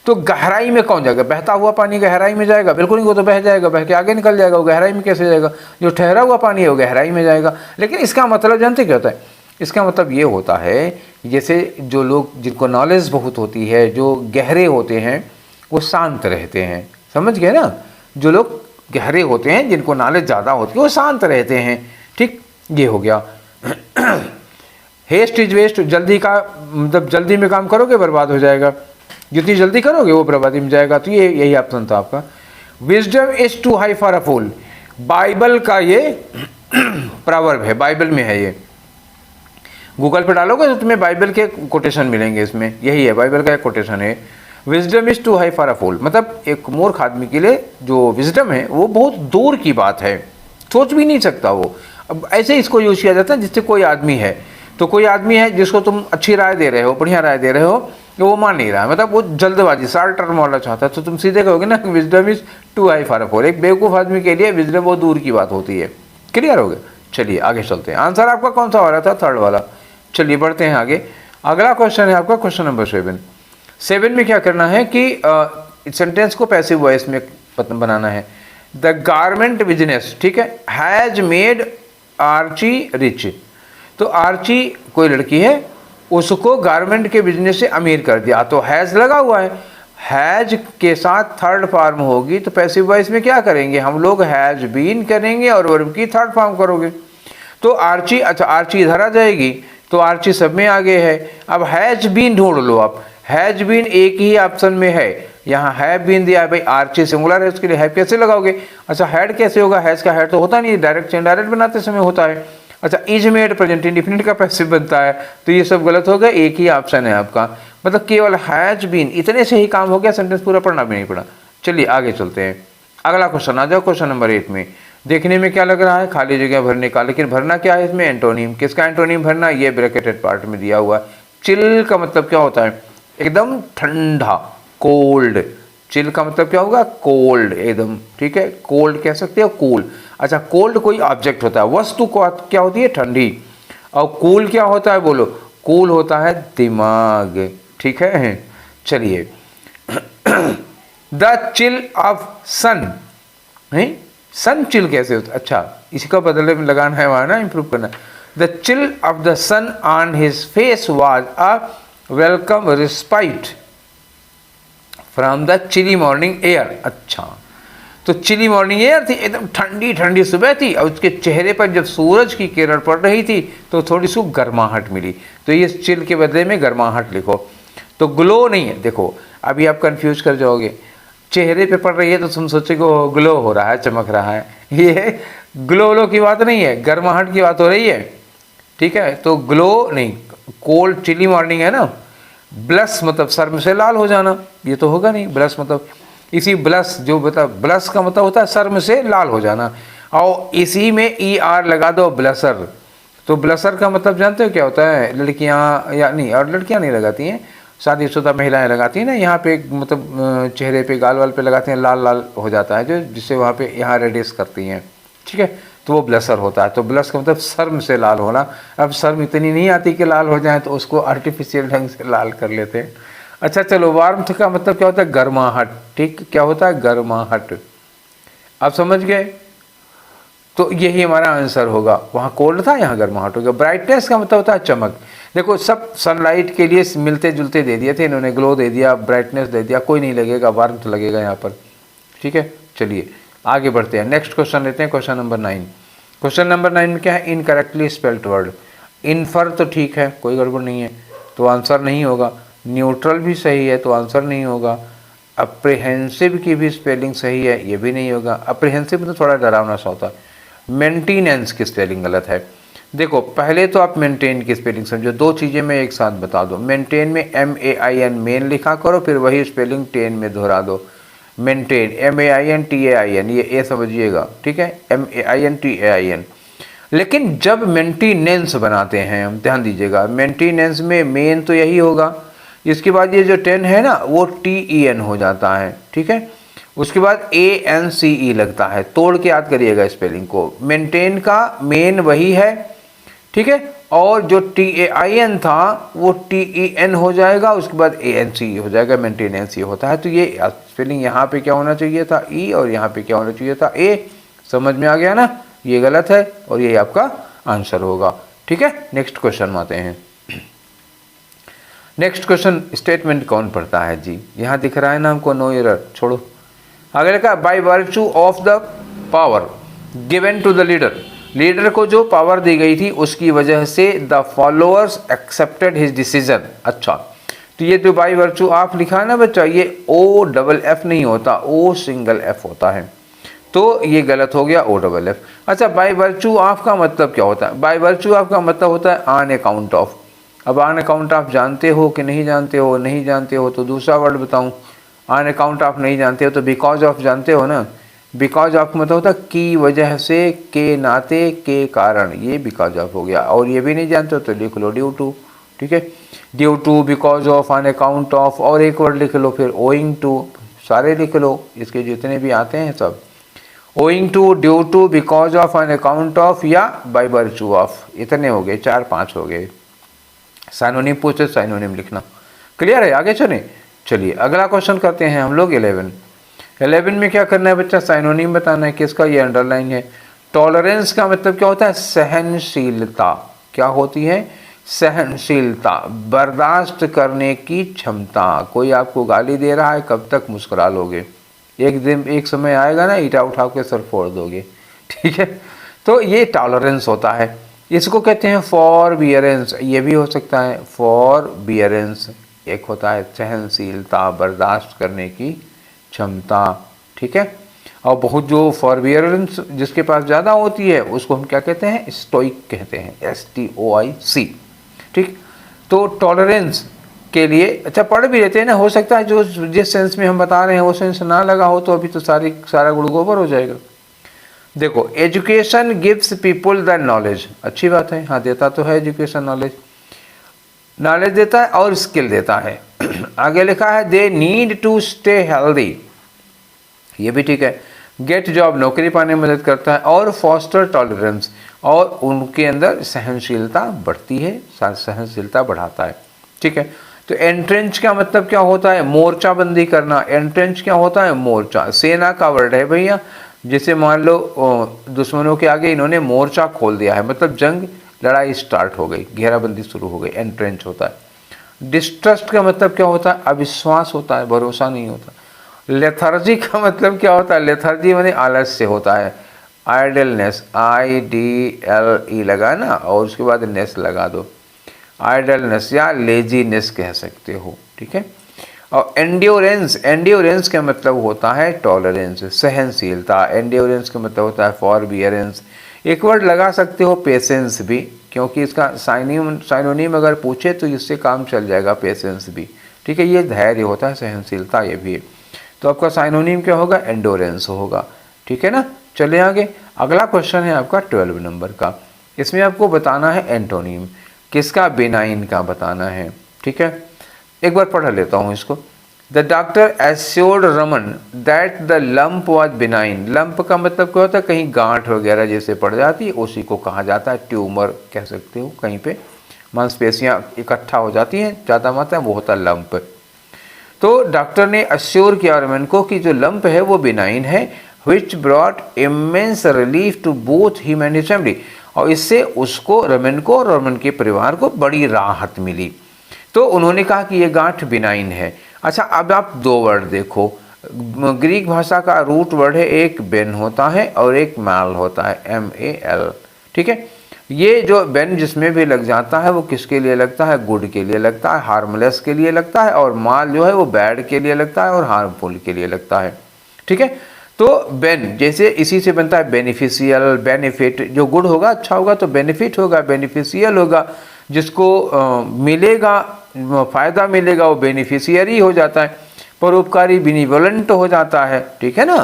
S1: तो गहराई में कौन जाएगा? बहता हुआ पानी गहराई में जाएगा? बिल्कुल नहीं, वो तो बह जाएगा, बह के आगे निकल जाएगा, वो गहराई में कैसे जाएगा? जो ठहरा हुआ पानी है वो गहराई में जाएगा। लेकिन इसका मतलब जानते क्या होता है? इसका मतलब ये होता है, जैसे जो लोग जिनको नॉलेज बहुत होती है, जो गहरे होते हैं, वो शांत रहते हैं। समझ गए ना? जो लोग गहरे होते हैं, जिनको नॉलेज ज़्यादा होती है, वो शांत रहते हैं। ठीक, ये हो गया। हेस्ट इज वेस्ट, जल्दी का मतलब जल्दी में काम करोगे बर्बाद हो जाएगा, जितनी जल्दी करोगे वो बर्बादी में जाएगा। तो ये यही ऑप्शन था आपका। Wisdom is too high for a fool, Bible का ये प्रवर्ब है, बाइबल में है ये। गूगल पे डालोगे तो तुम्हें बाइबल के कोटेशन मिलेंगे, इसमें यही है, बाइबल का एक कोटेशन है। Wisdom is too high for a fool, मतलब एक मूर्ख आदमी के लिए जो विजडम है वो बहुत दूर की बात है, सोच भी नहीं सकता वो। अब ऐसे इसको यूज किया जाता है, जिससे कोई आदमी है, तो कोई आदमी है जिसको तुम अच्छी राय दे रहे हो, बढ़िया राय दे रहे हो, तो वो मान नहीं रहा है, मतलब वो जल्दबाजी शॉर्ट टर्म वाला चाहता है, तो तुम सीधे कहोगे ना wisdom is too high for a fool. एक बेवकूफ़ आदमी के लिए विजडम बहुत दूर की बात होती है। क्लियर हो गया? चलिए आगे चलते हैं। आंसर आपका कौन सा हो रहा था? थर्ड वाला। चलिए बढ़ते हैं आगे। अगला क्वेश्चन है आपका क्वेश्चन नंबर 7 में क्या करना है कि सेंटेंस को पैसिव वॉइस में बनाना है। द गारमेंट बिजनेस, ठीक है, हैज मेड आर्ची रिच। तो आर्ची कोई लड़की है, उसको गारमेंट के बिजनेस से अमीर कर दिया। तो हैज लगा हुआ है, हैज के साथ थर्ड फॉर्म होगी तो पैसिव वॉइस में क्या करेंगे हम लोग? हैज बीन करेंगे और वर्ब की थर्ड फॉर्म करोगे। तो आर्ची, अच्छा आर्ची इधर आ जाएगी, तो आर्ची सब में आगे है। अब हैज बीन ढूंढ लो आप। हैज बीन एक ही ऑप्शन में है, यहाँ हैव बीन दिया है भाई, आर्ची सिंगुलर है, उसके लिए हैव कैसे लगाओगे? अच्छा हैड कैसे होगा? हैज का हैड तो होता नहीं, डायरेक्ट से इनडायरेक्ट बनाते समय होता है। अच्छा इज मेड प्रेजेंट इंडिफिनिट का पैसिव बनता है, तो ये सब गलत हो गया, एक ही ऑप्शन है आपका, मतलब केवल हैज बीन, इतने से ही काम हो गया, सेंटेंस पूरा पढ़ना भी नहीं पड़ा। चलिए आगे चलते हैं। अगला क्वेश्चन आ जाओ, क्वेश्चन नंबर 8 में। देखने में क्या लग रहा है? खाली जगह भरने का, लेकिन भरना क्या है इसमें? एंटोनिम। किसका एंटोनिम भरना? ये ब्रैकेटेड पार्ट में दिया हुआ है। चिल का मतलब क्या होता है? एकदम ठंडा, कोल्ड। चिल का मतलब क्या होगा? कोल्ड एकदम, ठीक है, कोल्ड कह सकते हो, कूल। अच्छा कोल्ड कोई ऑब्जेक्ट होता है, वस्तु को क्या होती है? ठंडी। और कूल क्या होता है? बोलो। कूल होता है दिमाग, ठीक है। चलिए the chill of sun, sun chill कैसे होता है? अच्छा इसी का बदले में लगाना है वहाँ ना, इंप्रूव करना। The chill of the sun on his face was a welcome respite from the chilly morning air. अच्छा तो चिली मॉर्निंग एयर थी, एकदम ठंडी ठंडी सुबह थी, और उसके चेहरे पर जब सूरज की किरण पड़ रही थी तो थोड़ी सी गर्माहट मिली, तो ये चिल के बदले में गर्माहट लिखो। तो ग्लो नहीं है, देखो अभी आप कंफ्यूज कर जाओगे, चेहरे पे पड़ रही है तो तुम सोचोगे ग्लो हो रहा है, चमक रहा है, ये ग्लो की बात नहीं है, गर्माहट की बात हो रही है, ठीक है। तो ग्लो नहीं, कोल्ड चिली मॉर्निंग है ना। ब्लस मतलब सर से लाल हो जाना, ये तो होगा नहीं। ब्लस मतलब इसी ब्लस, जो मतलब ब्लस का मतलब होता है सर से लाल हो जाना, और इसी में ER लगा दो, ब्लसर। तो ब्लसर का मतलब जानते हो क्या होता है? लड़कियां या नहीं, और लड़कियां नहीं लगाती हैं, शादीशुदा महिलाएं लगाती हैं ना, यहाँ पे मतलब चेहरे पे गाल वाल पे लगाती हैं, लाल लाल हो जाता है जो, जिससे वहाँ पे यहाँ रेडिस करती हैं, ठीक है, तो वो ब्लसर होता है। तो ब्लस का मतलब शर्म से लाल होना। अब शर्म इतनी नहीं आती कि लाल हो जाए, तो उसको आर्टिफिशियल ढंग से लाल कर लेते हैं। अच्छा चलो, वार्मथ का मतलब क्या होता है? गर्माहट, ठीक, क्या होता है? गर्माहट। आप समझ गए? तो यही हमारा आंसर होगा, वहाँ कोल्ड था, यहाँ गर्माहट हो गया। ब्राइटनेस का मतलब होता है चमक। देखो सब सनलाइट के लिए मिलते जुलते दे दिए थे इन्होंने, ग्लो दे दिया, ब्राइटनेस दे दिया, कोई नहीं लगेगा, वार्मथ लगेगा यहाँ पर, ठीक है। चलिए आगे बढ़ते हैं, नेक्स्ट क्वेश्चन लेते हैं, क्वेश्चन नंबर 9। क्वेश्चन नंबर 9 में क्या है? Incorrectly spelled word. इनफर तो ठीक है, कोई गड़बड़ नहीं है, तो आंसर नहीं होगा। न्यूट्रल भी सही है, तो आंसर नहीं होगा। अप्रीहेंसिव की भी स्पेलिंग सही है, ये भी नहीं होगा। अप्रीहेंसिव तो थोड़ा डरावना सा होता है। मेंटेनेंस की स्पेलिंग गलत है। देखो पहले तो आप मेंटेन की स्पेलिंग समझो, दो चीज़ें मैं एक साथ बता दो। मेंटेन में MAIN मेन लिखा करो, फिर वही स्पेलिंग टेन में दोहरा दो। मेंटेन MAINTAIN, ये ए समझिएगा, ठीक है, MAINTAIN। लेकिन जब मेंटेनेंस बनाते हैं हम, ध्यान दीजिएगा, मेंटेनेंस में मेन तो यही होगा, इसके बाद ये जो 10 है ना वो TEN हो जाता है, ठीक है। उसके बाद ANCE लगता है, तोड़ के याद करिएगा स्पेलिंग को। मेंटेन का मेन वही है, ठीक है, और जो TAIN था वो TEN हो जाएगा, उसके बाद ANCE हो जाएगा, मेंटेनेंस ये होता है। तो ये स्पेलिंग यहाँ पे क्या होना चाहिए था, E, और यहाँ पे क्या होना चाहिए था, A। समझ में आ गया ना, ये गलत है और ये आपका आंसर होगा, ठीक है। नेक्स्ट क्वेश्चन में आते हैं। नेक्स्ट क्वेश्चन, स्टेटमेंट कौन पढ़ता है जी, यहाँ दिख रहा है ना हमको, नो एरर, छोड़ो। आगे लिखा by virtue of the power given to the leader, leader को जो पावर दी गई थी उसकी वजह से the followers accepted his decision. अच्छा, तो ये जो बाय वर्चू ऑफ लिखा है ना बच्चा, ये OFF नहीं होता, O होता है, तो ये गलत हो गया, OFF। अच्छा, बाय वर्चू ऑफ का मतलब क्या होता है, बाय वर्चू ऑफ का मतलब होता है ऑन अकाउंट ऑफ। अब ऑन अकाउंट ऑफ जानते हो कि नहीं जानते हो, नहीं जानते हो तो दूसरा वर्ड बताऊं। ऑन अकाउंट ऑफ नहीं जानते हो तो बिकॉज ऑफ जानते हो ना, बिकॉज ऑफ मतलब होता है की वजह से, के नाते, के कारण, ये बिकॉज ऑफ हो गया। और ये भी नहीं जानते हो तो लिख लो ड्यू टू, ठीक है, due to, because of, on account of, और एक वर्ड लिख लो फिर ओइंग टू, सारे लिख लो, इसके जितने भी आते हैं सब, owing to, due to, because of, on account of या बाय वर्चू ऑफ, इतने हो गए, 4-5 हो गए। साइनोनिम पूछे, साइनोनिम लिखना। क्लियर है, आगे चलिए अगला क्वेश्चन करते हैं हम लोग 11 में क्या करना है बच्चा, साइनोनिम बताना है। किसका, ये अंडरलाइन है। टॉलरेंस का मतलब क्या होता है, सहनशीलता। क्या होती है, सहनशीलता, बर्दाश्त करने की क्षमता। कोई आपको गाली दे रहा है, कब तक मुस्कुरा लोगे, एक दिन एक समय आएगा ना ईटा उठा के सर फोड़ दोगे, ठीक है। तो ये टॉलरेंस होता है, इसको कहते हैं फॉरबियरेंस, ये भी हो सकता है फॉरबियरेंस। एक होता है सहनशीलता, बर्दाश्त करने की क्षमता, ठीक है। और बहुत जो फॉरबियरेंस जिसके पास ज़्यादा होती है उसको हम क्या कहते हैं, स्टोइक कहते हैं, STOIC, ठीक। तो टॉलरेंस के लिए, अच्छा पढ़ भी लेते हैं ना, हो सकता है जो जिस सेंस में हम बता रहे हैं वो सेंस ना लगा हो तो अभी तो सारा गुड़ गोबर हो जाएगा। देखो, education gives people the knowledge, अच्छी बात है, हाँ देता तो है एजुकेशन, नॉलेज देता है और स्किल देता है। आगे लिखा है they need to stay healthy, ये भी ठीक है। गेट जॉब, नौकरी पाने में मदद करता है, और फॉस्टर टॉलरेंस, और उनके अंदर सहनशीलता बढ़ती है, सहनशीलता बढ़ाता है, ठीक है। तो एंट्रेंच का मतलब क्या होता है, मोर्चाबंदी करना। एंट्रेंच क्या होता है, मोर्चा, सेना का वर्ड है भैया। जैसे मान लो दुश्मनों के आगे इन्होंने मोर्चा खोल दिया है, मतलब जंग, लड़ाई स्टार्ट हो गई, घेराबंदी शुरू हो गई, एंट्रेंच होता है। डिस्ट्रस्ट का मतलब क्या होता है, अविश्वास होता है, भरोसा नहीं होता। लेथर्जी का मतलब क्या होता है, लेथर्जी माने आलस्य होता है, आइडलनेस, IDLE लगा ना और उसके बाद नेस लगा दो, आइडलनेस या लेजीनेस कह सकते हो, ठीक है। और एंड्योरेंस का मतलब होता है टॉलरेंस, सहनशीलता। एंड्योरेंस का मतलब होता है फॉरबियरेंस। एक वर्ड लगा सकते हो पेशेंस भी, क्योंकि इसका साइनोनिम अगर पूछे तो इससे काम चल जाएगा, पेशेंस भी, ठीक है। ये धैर्य होता है, सहनशीलता ये भी है। तो आपका साइनोनिम क्या होगा, एंडोरेंस होगा, ठीक है ना। चले आगे, अगला क्वेश्चन है आपका 12 नंबर का। इसमें आपको बताना है एंटोनिम, किसका, बेनाइन का बताना है, ठीक है। एक बार पढ़ लेता हूँ इसको। The doctor assured Raman that the lump was benign. Lump का मतलब क्या होता है, कहीं गांठ वगैरह जैसे पड़ जाती है उसी को कहा जाता है ट्यूमर कह सकते हो, कहीं पे मांसपेशियाँ इकट्ठा हो जाती हैं ज़्यादा मात्रा, वो होता है लंप। तो डॉक्टर ने अश्योर किया रमन को कि जो लंप है वो बिनाइन है, which brought immense relief to both him and his family, और इससे उसको, रमन को और रमन के परिवार को बड़ी राहत मिली। तो उन्होंने कहा कि ये गांठ बिनाइन है। अच्छा, अब आप दो वर्ड देखो, ग्रीक भाषा का रूट वर्ड है, एक बेन होता है और एक मैल होता है, MAL, ठीक है। ये जो बेन जिसमें भी लग जाता है वो किसके लिए लगता है, गुड के लिए लगता है, हार्मलेस के लिए लगता है, और माल जो है वो बैड के लिए लगता है और हार्मफुल के लिए लगता है, ठीक है। तो बेन जैसे इसी से बनता है बेनिफिशियल, बेनिफिट, जो गुड होगा अच्छा होगा तो बेनिफिट होगा, बेनिफिशियल होगा, जिसको मिलेगा फ़ायदा मिलेगा वो बेनिफिशियरी हो जाता है, परोपकारी बिनिवोलेंट हो जाता है, ठीक है ना।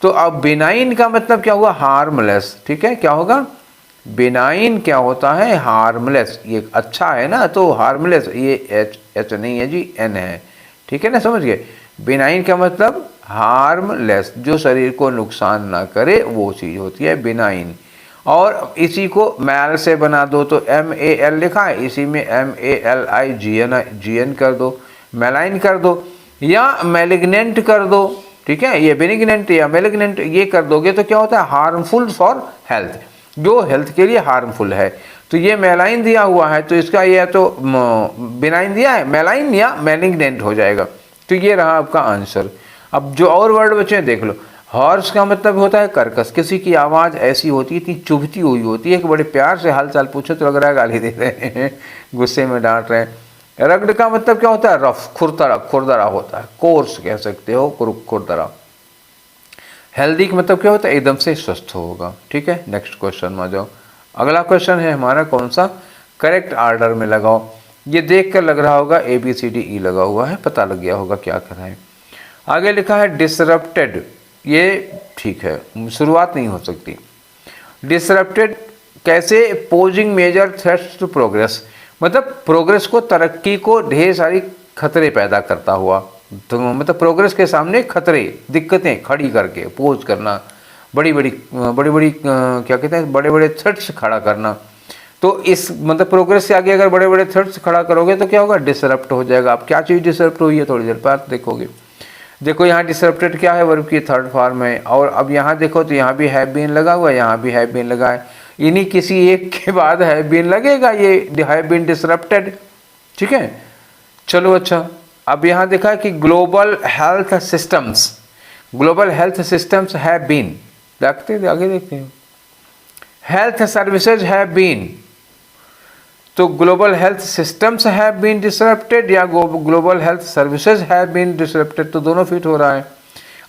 S1: तो अब बेनाइन का मतलब क्या हुआ, हार्मलेस, ठीक है, क्या होगा, बेनाइन क्या होता है, हार्मलेस, ये अच्छा है ना, तो हार्मलेस, ये एच नहीं है जी, एन है, ठीक है ना, समझ गए। बेनाइन का मतलब हार्मलेस, जो शरीर को नुकसान ना करे वो चीज़ होती है बेनाइन। और इसी को मैल से बना दो तो MAL लिखा है, इसी में MALIGN कर दो, मैलाइन कर दो, या मैलिग्नेंट कर दो, ठीक है, ये बेनिग्नेंट या मैलिग्नेंट ये कर दोगे तो क्या होता है, हार्मफुल फॉर हेल्थ, जो हेल्थ के लिए हार्मफुल है। तो ये मैलाइन दिया हुआ है तो इसका ये तो बेनाइन दिया है, मैलाइन या मैलिग्नेंट हो जाएगा। तो ये रहा आपका आंसर। अब जो और वर्ड बचे देख लो। हॉर्स का मतलब होता है कर्कश, किसी की आवाज़ ऐसी होती है, इतनी चुभती हुई होती है कि बड़े प्यार से हाल चाल पूछो तो लग रहा है गाली दे रहे हैं, गुस्से में डांट रहे हैं। रग्ड का मतलब क्या होता है, रफ, खुरदरा, खुरदरा होता है, कोर्स कह सकते हो, खुरदरा। हेल्दी का मतलब क्या होता है, एकदम से स्वस्थ होगा, ठीक है। नेक्स्ट क्वेश्चन में जाओ। अगला क्वेश्चन है हमारा कौन सा, करेक्ट ऑर्डर में लगाओ। ये देख कर लग रहा होगा ABCDE लगा हुआ है, पता लग गया होगा क्या कर रहा है। आगे लिखा है डिसरप्टेड, ये ठीक है, शुरुआत नहीं हो सकती। डिसरप्टेड कैसे, posing major threats to progress, मतलब प्रोग्रेस को, तरक्की को ढेर सारी खतरे पैदा करता हुआ, तो मतलब प्रोग्रेस के सामने खतरे, दिक्कतें खड़ी करके पोज करना, बड़ी बड़ी क्या कहते हैं, बड़े बड़े थ्रेट्स खड़ा करना। तो इस मतलब प्रोग्रेस से आगे अगर बड़े बड़े थ्रेट्स खड़ा करोगे तो क्या होगा, डिसरप्ट हो जाएगा। अब क्या चीज़ डिसरप्ट हुई है थोड़ी देर बाद देखोगे। देखो यहाँ डिसरप्टेड क्या है, वर्ब की थर्ड फॉर्म है। और अब यहाँ देखो तो यहाँ भी हैव बीन लगा हुआ है, यहाँ भी हैव बीन लगा है, इन्हीं किसी एक के बाद हैव बीन लगेगा, ये हैव बीन डिसरप्टेड, ठीक है। चलो अच्छा, अब यहाँ देखा कि global health systems, global health systems have been, देखते आगे देखते हैं, हेल्थ सर्विसेज हैव बीन, तो global health systems have been disrupted या global health services have been disrupted, तो दोनों फिट हो रहा है।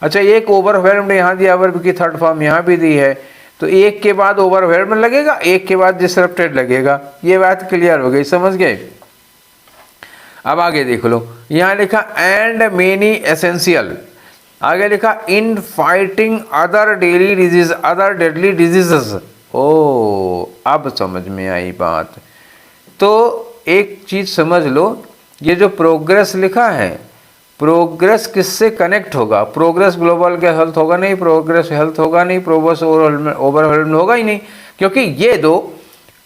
S1: अच्छा, एक ओवरवेल्म्ड यहाँ दिया, वर्ब की थर्ड फॉर्म यहाँ भी दी है, तो एक के बाद ओवरवेल्म्ड लगेगा, एक के बाद डिसरप्टेड लगेगा, ये बात क्लियर हो गई, समझ गए। अब आगे देख लो, यहाँ लिखा एंड मेनी एसेंशियल, आगे लिखा in fighting other daily disease, other deadly diseases. ओ अब समझ में आई बात। तो एक चीज़ समझ लो, ये जो प्रोग्रेस लिखा है, प्रोग्रेस किससे कनेक्ट होगा, प्रोग्रेस ग्लोबल के हेल्थ होगा नहीं, प्रोग्रेस हेल्थ होगा नहीं, प्रोग्रेस ओवरवेल्म्ड होगा ही नहीं, क्योंकि ये दो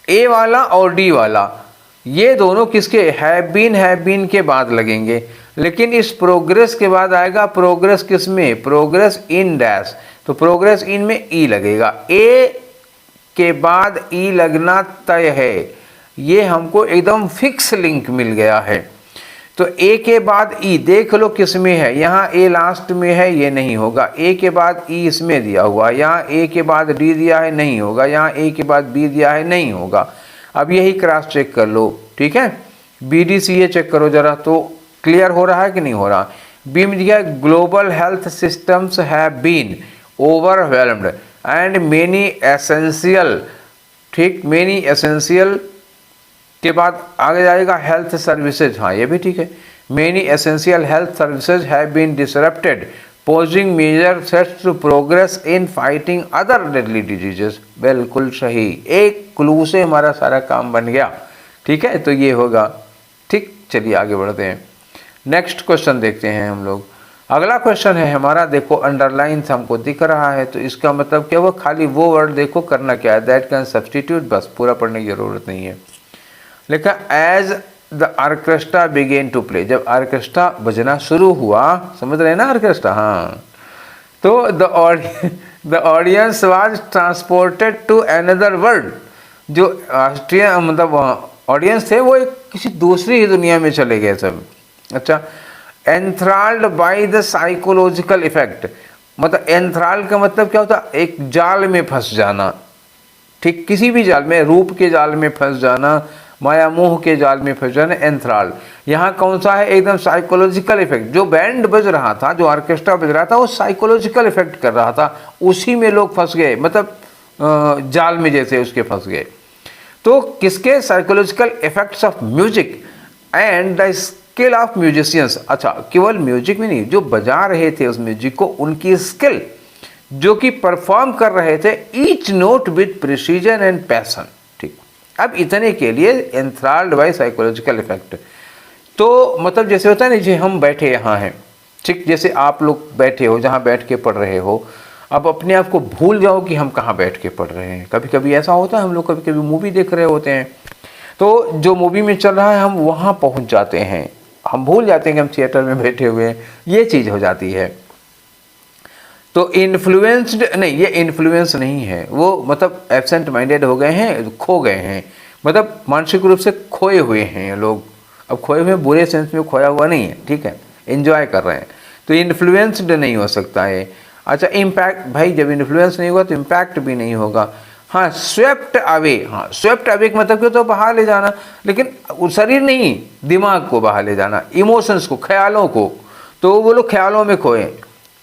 S1: ए वाला और डी वाला, ये दोनों किसके, हैव बीन के बाद लगेंगे। लेकिन इस प्रोग्रेस के बाद आएगा प्रोग्रेस किस में, प्रोग्रेस इन डैश, तो प्रोग्रेस इन में ई लगेगा, ए के बाद ई लगना तय है, ये हमको एकदम फिक्स लिंक मिल गया है। तो ए के बाद ई देख लो किस में है, यहाँ ए लास्ट में है, ये नहीं होगा। ए के बाद ई इसमें दिया हुआ, यहाँ ए के बाद डी दिया है, नहीं होगा। यहाँ ए के बाद बी दिया है, नहीं होगा। अब यही क्रॉस चेक कर लो, ठीक है, BDCA चेक करो जरा, तो क्लियर हो रहा है कि नहीं हो रहा। बी में दिया global health systems have been overwhelmed and many essential, ठीक, मेनी एसेंशियल के बाद आगे जाएगा हेल्थ सर्विसेज, हाँ ये भी ठीक है, many essential health services have been disrupted posing major threats to progress in fighting other deadly diseases. बिल्कुल सही, एक क्लू से हमारा सारा काम बन गया, ठीक है, तो ये होगा, ठीक। चलिए आगे बढ़ते हैं, नेक्स्ट क्वेश्चन देखते हैं हम लोग। अगला क्वेश्चन है हमारा, देखो अंडरलाइन हमको दिख रहा है, तो इसका मतलब क्या हुआ, खाली वो वर्ड देखो करना क्या है, दैट कैन सब्सटीट्यूट, बस पूरा पढ़ने की जरूरत नहीं है। लिखा as the orchestra began to play, जब ऑर्केस्ट्रा बजना शुरू हुआ, समझ रहे हैं ना ऑर्केस्ट्रा, हाँ, तो the audience was transported to another world, जो ऑस्ट्रिया मतलब ऑडियंस थे वो एक किसी दूसरी ही दुनिया में चले गए सब। अच्छा, एंथ्राल्ड बाय द साइकोलॉजिकल इफेक्ट, मतलब एंथ्राल्ड का मतलब क्या होता है, एक जाल में फंस जाना, ठीक, किसी भी जाल में, रूप के जाल में फंस जाना, माया मोह के जाल में फंस जाना, एंथ्राल्ड। यहाँ कौन सा है, एकदम साइकोलॉजिकल इफेक्ट। जो बैंड बज रहा था, जो ऑर्केस्ट्रा बज रहा था, वो साइकोलॉजिकल इफेक्ट कर रहा था, उसी में लोग फंस गए, मतलब जाल में जैसे उसके फंस गए। तो किसके, psychological effects of music and the skill of musicians. अच्छा, केवल म्यूजिक में नहीं, जो बजा रहे थे उस म्यूजिक को, उनकी स्किल, जो कि परफॉर्म कर रहे थे each note with precision and passion. ठीक, अब इतने के लिए एंथ्राल्ड बाय साइकोलॉजिकल इफेक्ट। तो मतलब जैसे होता है ना, जी हम बैठे यहाँ हैं, ठीक, जैसे आप लोग बैठे हो जहाँ बैठ के पढ़ रहे हो, अब अपने आप को भूल जाओ कि हम कहाँ बैठ के पढ़ रहे हैं। कभी कभी ऐसा होता है, हम लोग कभी कभी मूवी देख रहे होते हैं, तो जो मूवी में चल रहा है हम वहाँ पहुँच जाते हैं, हम भूल जाते हैं कि हम थिएटर में बैठे हुए हैं, ये चीज़ हो जाती है। तो इन्फ्लुएंस्ड नहीं, ये इन्फ्लुएंस नहीं है, वो मतलब एब्सेंट माइंडेड हो गए हैं, खो गए हैं, मतलब मानसिक रूप से खोए हुए हैं लोग। अब खोए हुए बुरे सेंस में खोया हुआ नहीं है, ठीक है, एंजॉय कर रहे हैं, तो इन्फ्लुएंस्ड नहीं हो सकता है। अच्छा, इम्पैक्ट, भाई जब इन्फ्लुएंस नहीं होगा तो इम्पैक्ट भी नहीं होगा। हाँ, स्वेप्ट अवे, हाँ स्वेप्ट अवे का मतलब क्यों, तो बहा ले जाना, लेकिन शरीर नहीं, दिमाग को बहा ले जाना, इमोशंस को, ख्यालों को, तो वो लोग ख्यालों में खोए।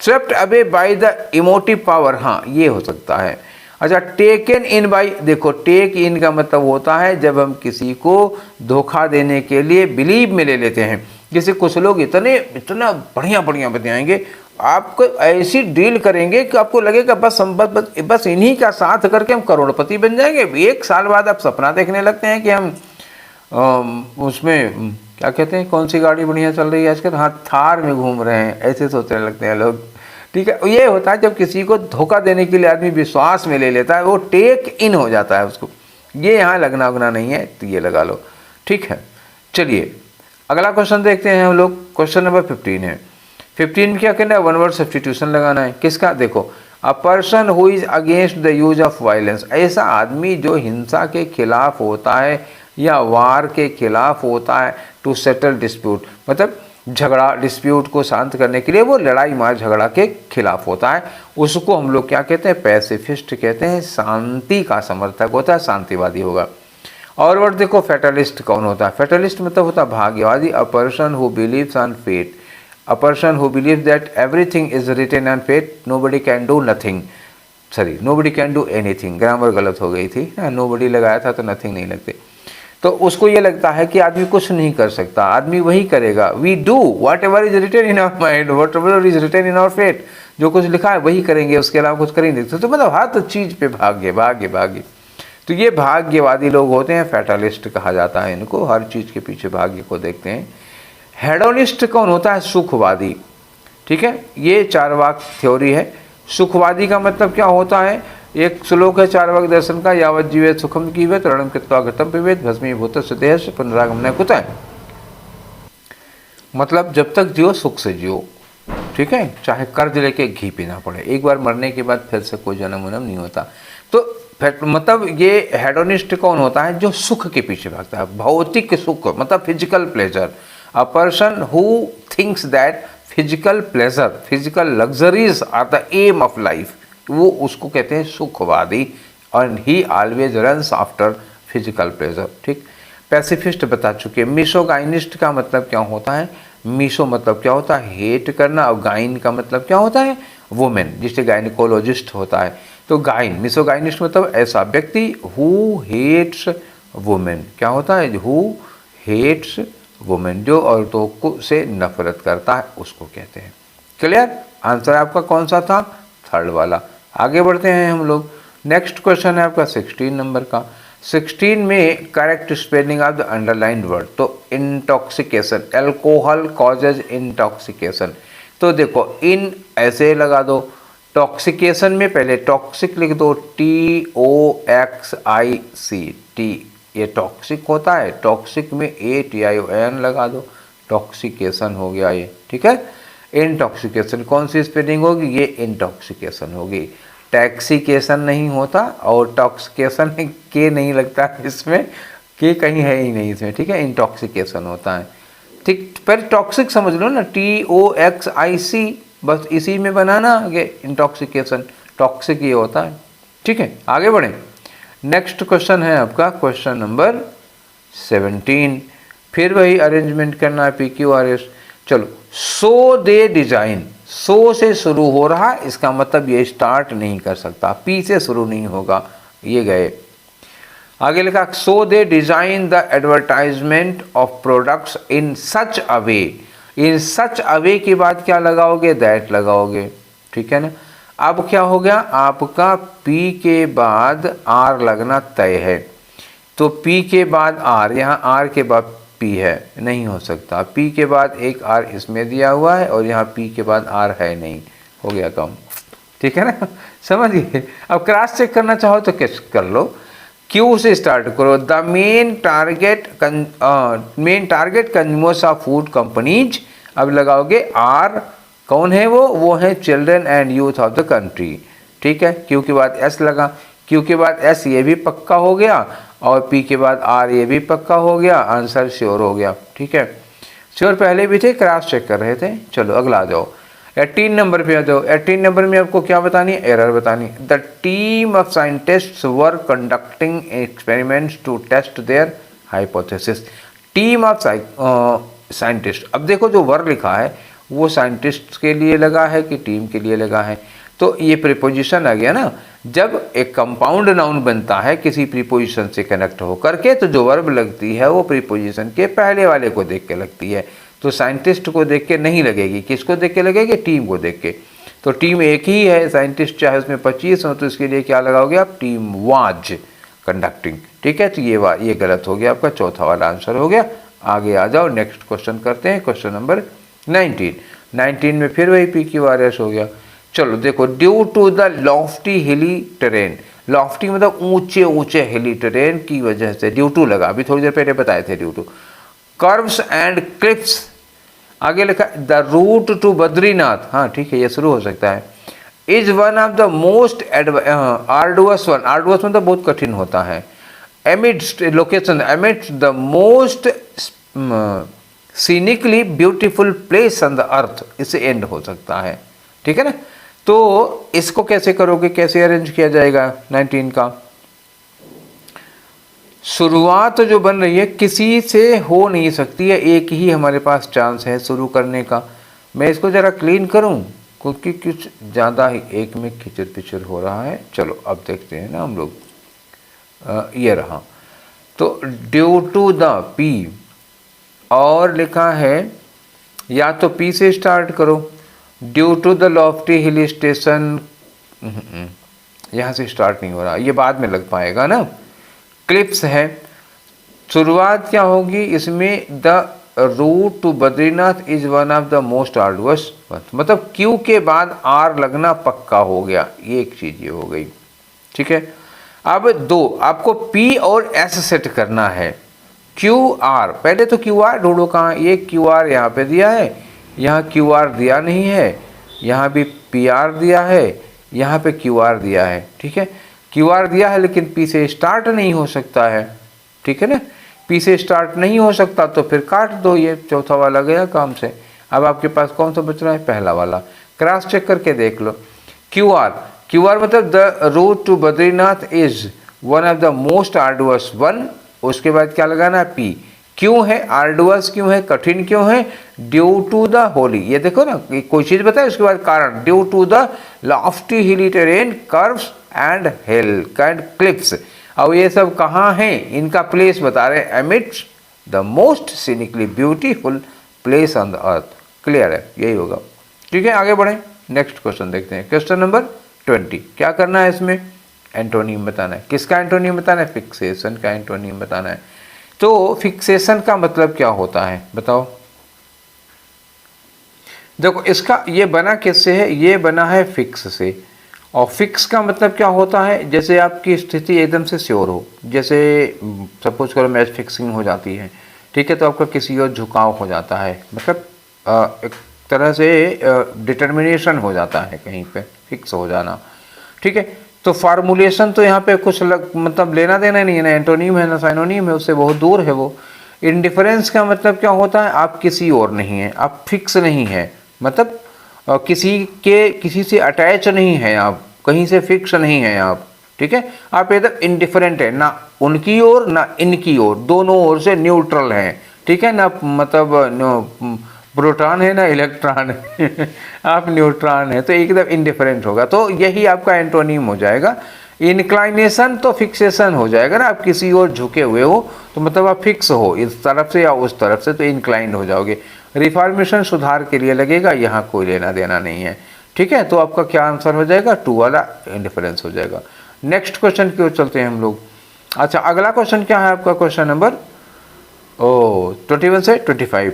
S1: Swept away by the emotive power, हाँ ये हो सकता है। अच्छा, टेकन इन बाय, देखो टेक इन का मतलब होता है जब हम किसी को धोखा देने के लिए बिलीव में ले लेते हैं। जैसे कुछ लोग इतना बढ़िया बढ़िया बताएंगे, आपको ऐसी डील करेंगे कि आपको लगेगा बस इन्हीं का साथ करके हम करोड़पति बन जाएंगे। एक साल बाद आप सपना देखने लगते हैं कि हम उसमें क्या कहते हैं, कौन सी गाड़ी बढ़िया चल रही है आजकल, हाँ थार में घूम रहे हैं, ऐसे सोचने लगते हैं लोग। ठीक है, ये होता है जब किसी को धोखा देने के लिए आदमी विश्वास में ले लेता है, वो टेक इन हो जाता है उसको। ये यहाँ लगना उगना नहीं है, तो ये लगा लो, ठीक है। चलिए अगला क्वेश्चन देखते हैं हम लोग। क्वेश्चन नंबर 15 है। 15 में क्या करना है, वन वर्ड सब्स्टिट्यूशन लगाना है। किसका, देखो, अ person who is against the use of violence, ऐसा आदमी जो हिंसा के खिलाफ होता है या वार के खिलाफ होता है, टू सेटल डिस्प्यूट, मतलब झगड़ा, डिस्प्यूट को शांत करने के लिए, वो लड़ाई मार झगड़ा के खिलाफ होता है, उसको हम लोग क्या कहते हैं, पैसिफिस्ट कहते हैं, शांति का समर्थक होता है, शांतिवादी होगा। और वर्ड देखो, फेटलिस्ट कौन होता है, फेटलिस्ट मतलब होता है भाग्यवादी। A person who believes on fate, a person who believes that everything is written on fate, nobody can do nothing, sorry nobody can do anything, grammar गलत हो गई थी, नोबडी लगाया था तो नथिंग नहीं लगते। तो उसको ये लगता है कि आदमी कुछ नहीं कर सकता, आदमी वही करेगा। We do whatever is written in our mind, whatever is written in our fate, जो कुछ लिखा है वही करेंगे, उसके अलावा कुछ कर ही नहीं सकते। तो मतलब हर चीज़ पे भाग्य भाग्य भाग्य, तो ये भाग्यवादी लोग होते हैं, फैटलिस्ट कहा जाता है इनको, हर चीज़ के पीछे भाग्य को देखते हैं। हेडोनिस्ट कौन होता है, सुखवादी, ठीक है, ये चार्वाक थ्योरी है। सुखवादी का मतलब क्या होता है, एक श्लोक है चार्वाक दर्शन का, यावत जीवे सुखम कीवेत रणम कृत्वा घृतम पिबेत भस्मीभूत देह से पुनरागमन कुतः, मतलब जब तक जियो सुख से जियो, ठीक है, चाहे कर्ज लेके घी पीना पड़े, एक बार मरने के बाद फिर से कोई जन्म वन्म नहीं होता। तो मतलब ये हेडोनिस्ट कौन होता है, जो सुख के पीछे भागता है, भौतिक सुख, मतलब physical pleasure. A person who thinks that physical pleasure, physical luxuries are the aim of life, वो उसको कहते हैं सुखवादी। और he always runs after physical pleasure, ठीक। पैसिफिस्ट बता चुके। मिसोगाइनिस्ट का मतलब क्या होता है, मिसो मतलब क्या होता है, हेट करना, और गाइन का मतलब क्या होता है, वुमेन, जिससे गायनिकोलॉजिस्ट होता है। तो गाइन, मिसोगाइनिस्ट मतलब ऐसा व्यक्ति हु हेट्स वुमेन, क्या होता है, हु हेट्स वुमेन, जो औरतों को से नफरत करता है, उसको कहते हैं। क्लियर, आंसर आपका कौन सा था, थर्ड वाला। आगे बढ़ते हैं हम लोग। नेक्स्ट क्वेश्चन है आपका 16 नंबर का। 16 में correct spelling of the underlined word, तो इंटॉक्सिकेशन, एल्कोहल कॉजेज इंटॉक्सिकेशन। तो देखो इन ऐसे लगा दो, टॉक्सिकेशन में पहले टॉक्सिक लिख दो, TOXIC, टी, ये टॉक्सिक होता है, टॉक्सिक में ATION लगा दो, टॉक्सिकेशन हो गया ये, ठीक है। इंटॉक्सिकेशन कौन सी स्पेलिंग होगी, ये इंटॉक्सिकेशन होगी, टैक्सिकेशन नहीं होता, और टॉक्सिकेशन के नहीं लगता इसमें, के कहीं है ही नहीं इसमें, ठीक है, इंटॉक्सिकेशन होता है, ठीक। पर टॉक्सिक समझ लो ना, TOXIC, बस इसी में बनाना आगे, इंटॉक्सिकेशन, टॉक्सिक ये होता है, ठीक है। आगे बढ़ें। नेक्स्ट क्वेश्चन है आपका क्वेश्चन नंबर 17। फिर वही अरेंजमेंट करना है PQRS। चलो, सो दे डिजाइन, सो से शुरू हो रहा, इसका मतलब ये स्टार्ट नहीं कर सकता, पी से शुरू नहीं होगा, ये गए। आगे लिखा so they design the advertisement of products in such a way, in such a way के बाद क्या लगाओगे, दैट लगाओगे, ठीक है ना। अब क्या हो गया, आपका पी के बाद आर लगना तय है, तो पी के बाद आर, यहाँ आर के बाद पी है, नहीं हो सकता, पी के बाद एक आर इसमें दिया हुआ है और यहाँ पी के बाद आर है नहीं, हो गया काम, ठीक है ना, समझिए। अब क्रॉस चेक करना चाहो तो कैसे कर लो, क्यू से स्टार्ट करो, the main target consumers of food companies, अब लगाओगे आर, कौन है वो है children and youth of the country, ठीक है। क्यू के बाद एस लगा, क्यू के बाद एस ये भी पक्का हो गया और पी के बाद आर ये भी पक्का हो गया, आंसर श्योर हो गया, ठीक है। श्योर पहले भी थे, क्रॉस चेक कर रहे थे। चलो अगला आ जाओ, 18 नंबर पे आ जाओ। 18 नंबर में आपको क्या बतानी है, एरर बतानी। The team of scientists were conducting experiments to test their hypothesis. Team of scientist, अब देखो जो वर लिखा है वो साइंटिस्ट के लिए लगा है कि टीम के लिए लगा है, तो ये प्रीपोजिशन आ गया ना। जब एक कंपाउंड नाउन बनता है किसी प्रीपोजिशन से कनेक्ट होकर के, तो जो वर्ब लगती है वो प्रीपोजिशन के पहले वाले को देख के लगती है, तो साइंटिस्ट को देख के नहीं लगेगी, किसको देख के लगेगी, टीम को देख के। तो टीम एक ही है, साइंटिस्ट चाहे उसमें 25 हो, तो इसके लिए क्या लगाओगे आप, टीम वाज कंडक्टिंग, ठीक है। तो ये गलत हो गया, आपका चौथा वाला आंसर हो गया। आगे आ जाओ, नेक्स्ट क्वेश्चन करते हैं, क्वेश्चन नंबर 19 में फिर वही PQRS हो गया। चलो देखो, due to the lofty hilly terrain, lofty मतलब ऊंचे ऊंचे हिली टेरेन की वजह से, ड्यू टू लगा, अभी थोड़ी देर पहले बताए थे due to, curves and cliffs, आगे लिखा द रूट टू बद्रीनाथ, हाँ ठीक है, ये शुरू हो सकता है, is one of the most arduous one, arduous मतलब बहुत कठिन होता है, amidst location, amidst the most scenically beautiful place on the earth, इससे एंड हो सकता है, ठीक है ना। तो इसको कैसे करोगे, कैसे अरेंज किया जाएगा 19 का, शुरुआत जो बन रही है किसी से हो नहीं सकती है, एक ही हमारे पास चांस है शुरू करने का। मैं इसको ज़रा क्लीन करूं क्योंकि कुछ ज़्यादा ही एक में खिचर पिचर हो रहा है। चलो अब देखते हैं ना हम लोग, ये रहा, तो ड्यू टू द पी, और लिखा है या तो पी से स्टार्ट करो, due to the lofty hill station, यहाँ से स्टार्ट नहीं हो रहा, ये बाद में लग पाएगा ना। क्लिप्स है, शुरुआत क्या होगी इसमें, the route to Badrinath is one of the most arduous, मतलब क्यू के बाद आर लगना पक्का हो गया, ये एक चीज ये हो गई, ठीक है। अब दो, आपको पी और एस सेट करना है, क्यू आर, पहले तो क्यू आर ढूंढो कहाँ, ये क्यू आर यहाँ पे दिया है, यहाँ क्यू आर दिया नहीं है, यहाँ भी पी आर दिया है, यहाँ पे क्यू आर दिया है, ठीक है। क्यू आर दिया है लेकिन पी से स्टार्ट नहीं हो सकता है, ठीक है ना, पी से स्टार्ट नहीं हो सकता तो फिर काट दो, ये चौथा वाला गया काम से। अब आपके पास कौन सा बच रहा है, पहला वाला, क्रॉस चेक करके देख लो। क्यू आर मतलब the route to Badrinath is one of the most arduous one, उसके बाद क्या लगाना है, पी। क्यों है आर्डुअस, क्यों है कठिन, क्यों है, ड्यू टू द होली, ये देखो ना कोई चीज़ बताए उसके बाद कारण, due to the lofty hilly terrain, curves and hill and cliffs. अब ये सब कहाँ हैं, इनका प्लेस बता रहे हैं, amidst the most scenically beautiful place on the earth, clear है, यही होगा, ठीक है। आगे बढ़ें, नेक्स्ट क्वेश्चन देखते हैं, क्वेश्चन नंबर 20। क्या करना है इसमें, एंटोनिम बताना है, किसका एंटोनिम बताना है, फिक्सेशन का एंटोनिम बताना है। तो फिक्सेशन का मतलब क्या होता है बताओ, देखो इसका ये बना किससे है, ये बना है फिक्स से, और फिक्स का मतलब क्या होता है, जैसे आपकी स्थिति एकदम से श्योर हो, जैसे सपोज करो मैच फिक्सिंग हो जाती है, ठीक है, तो आपका किसी और झुकाव हो जाता है, मतलब एक तरह से डिटर्मिनेशन हो जाता है कहीं पे, फिक्स हो जाना, ठीक है। तो फार्मूलेशन तो यहाँ पे कुछ मतलब लेना देना नहीं है, ना एंटोनिम है ना साइनोनिम है, उससे बहुत दूर है वो। इंडिफरेंस का मतलब क्या होता है, आप किसी और नहीं है, आप फिक्स नहीं है, मतलब किसी से अटैच नहीं है, आप कहीं से फिक्स नहीं है आप, ठीक है, आप एकदम इंडिफरेंट है, ना उनकी ओर ना इनकी ओर, दोनों ओर से न्यूट्रल है, ठीक है ना, मतलब प्रोटॉन है ना इलेक्ट्रॉन है आप न्यूट्रॉन है, तो एकदम इंडिफरेंट होगा। तो यही आपका एंटोनिम हो जाएगा। इंक्लाइनेशन तो फिक्सेशन हो जाएगा ना, आप किसी ओर झुके हुए हो तो मतलब आप फिक्स हो इस तरफ से या उस तरफ से, तो इंक्लाइंड हो जाओगे। रिफॉर्मेशन सुधार के लिए लगेगा, यहाँ कोई लेना देना नहीं है। ठीक है, तो आपका क्या आंसर हो जाएगा, 2 वाला इंडिफरेंस हो जाएगा। नेक्स्ट क्वेश्चन की ओर चलते हैं हम लोग। अच्छा, अगला क्वेश्चन क्या है आपका, क्वेश्चन नंबर 21 से 25।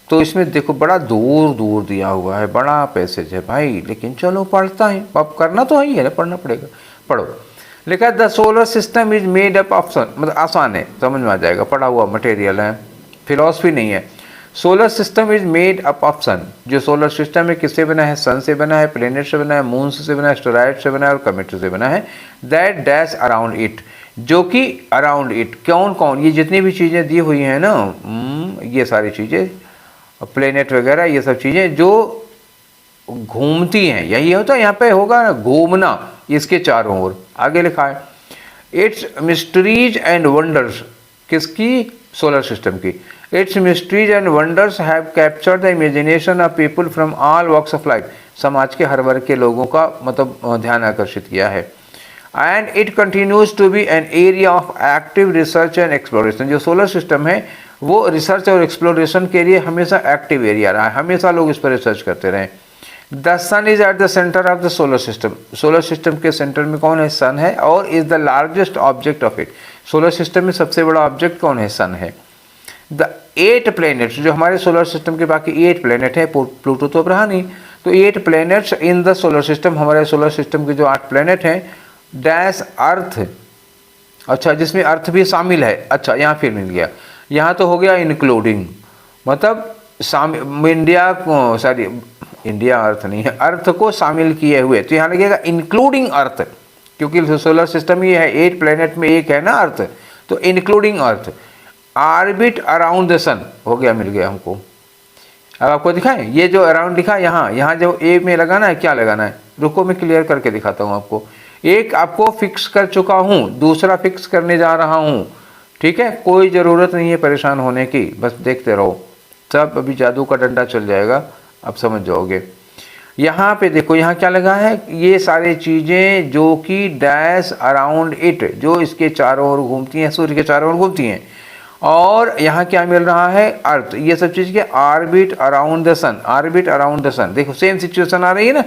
S1: तो इसमें देखो बड़ा दूर दूर दिया हुआ है, बड़ा पैसेज है भाई, लेकिन चलो पढ़ता है, अब करना तो ही है ना, पढ़ना पड़ेगा। पढ़ो। लिखा the solar system is made up of sun, मतलब आसान है, समझ में आ जाएगा, पढ़ा हुआ मटेरियल है, फिलॉसफी नहीं है। Solar system is made up of sun, जो सोलर सिस्टम है किससे बना है, सन से बना है, प्लेनेट से बना है, मून से बना है, एस्टेरॉइड से बना है और कमेट से बना है। दैट डैश अराउंड इट, जो कि अराउंड इट कौन कौन, ये जितनी भी चीज़ें दी हुई हैं ना, ये सारी चीज़ें, प्लेनेट वगैरह, ये सब चीज़ें जो घूमती हैं, यही होता है, यहाँ पे होगा ना घूमना इसके चारों ओर। आगे लिखा है इट्स मिस्ट्रीज एंड वंडर्स, किसकी, सोलर सिस्टम की। Its mysteries and wonders have captured the imagination of people from all walks of life, समाज के हर वर्ग के लोगों का मतलब ध्यान आकर्षित किया है। And it continues to be an area of active research and exploration, जो सोलर सिस्टम है वो रिसर्च और एक्सप्लोरेशन के लिए हमेशा एक्टिव एरिया रहा है, हमेशा लोग इस पर रिसर्च करते रहे। The sun is at the centre of the solar system, solar system के सेंटर में कौन है, सन है, और is the largest object of it, solar system में सबसे बड़ा ऑब्जेक्ट कौन है, सन है। द 8 प्लैनेट्स, जो हमारे सोलर सिस्टम के बाकी 8 प्लैनेट है, प्लूटो तो रहा नहीं, तो 8 planets in the solar system, हमारे सोलर सिस्टम के जो 8 प्लैनेट हैं, डैश अर्थ, अच्छा जिसमें अर्थ भी शामिल है। अच्छा यहाँ फिर मिल गया, यहाँ तो हो गया इंक्लूडिंग, मतलब इंडिया को, सॉरी इंडिया अर्थ नहीं है, अर्थ को शामिल किए हुए, तो यहाँ लगेगा इंक्लूडिंग अर्थ, क्योंकि सोलर सिस्टम ये है 8 प्लैनेट में एक है ना अर्थ, तो including earth. Orbit around the sun हो गया, मिल गया हमको। अब आपको दिखाएं, ये जो अराउंड लिखा यहाँ, यहाँ जो ए में लगाना है, क्या लगाना है, रुको मैं क्लियर करके दिखाता हूँ आपको। एक आपको फिक्स कर चुका हूँ, दूसरा फिक्स करने जा रहा हूँ, ठीक है, कोई ज़रूरत नहीं है परेशान होने की, बस देखते रहो, सब अभी जादू का डंडा चल जाएगा, अब समझ जाओगे। यहाँ पे देखो, यहाँ क्या लगा है, ये सारी चीज़ें जो कि डैश अराउंड इट, जो इसके चारों ओर घूमती हैं, सूर्य के चारों ओर घूमती हैं, और यहाँ क्या मिल रहा है, अर्थ, ये सब चीज़ के orbit around the sun, orbit around the sun, देखो सेम सिचुएशन आ रही है ना।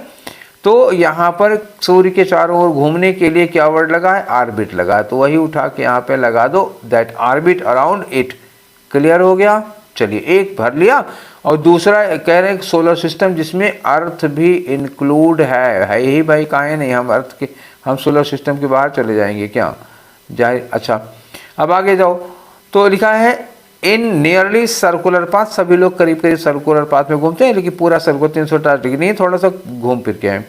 S1: तो यहाँ पर सूर्य के चारों ओर घूमने के लिए क्या वर्ड लगा है, आर्बिट लगा है, तो वही उठा के यहाँ पे लगा दो, that orbit around it. Clear हो गया, चलिए एक भर लिया। और दूसरा कह रहे हैं सोलर सिस्टम जिसमें अर्थ भी इंक्लूड है ही भाई, काहे नहीं, हम अर्थ के, हम सोलर सिस्टम के बाहर चले जाएंगे क्या, जाए। अच्छा अब आगे जाओ, तो लिखा है इन नियरली सर्कुलर पाथ, सभी लोग करीब करीब सर्कुलर पाथ में घूमते हैं, लेकिन पूरा सर्कल 360 डिग्री नहीं, थोड़ा सा घूम फिर के है।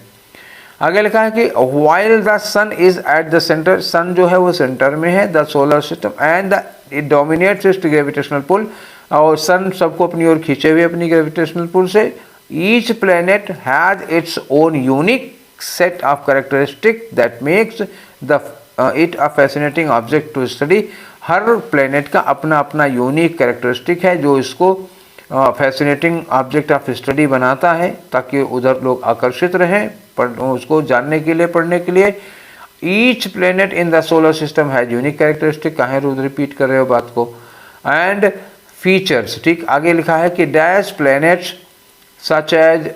S1: आगे लिखा है कि while the sun is at the centre, sun जो है वो सेंटर में है, the solar system and the it dominates its gravitational pull, और सन सबको अपनी ओर खींचे हुए अपनी ग्रेविटेशनल पुल से। Each planet has its own unique set of characteristic that makes the it a fascinating object to study, हर planet का अपना अपना यूनिक कैरेक्टरिस्टिक है जो इसको फैसिनेटिंग ऑब्जेक्ट ऑफ स्टडी बनाता है, ताकि उधर लोग आकर्षित रहें उसको जानने के लिए, पढ़ने के लिए। Each planet in the solar system है यूनिक कैरेक्टरिस्टिक, काहे रोज रिपीट कर रहे हो बात को, एंड फीचर्स, ठीक। आगे लिखा है कि dash planets such as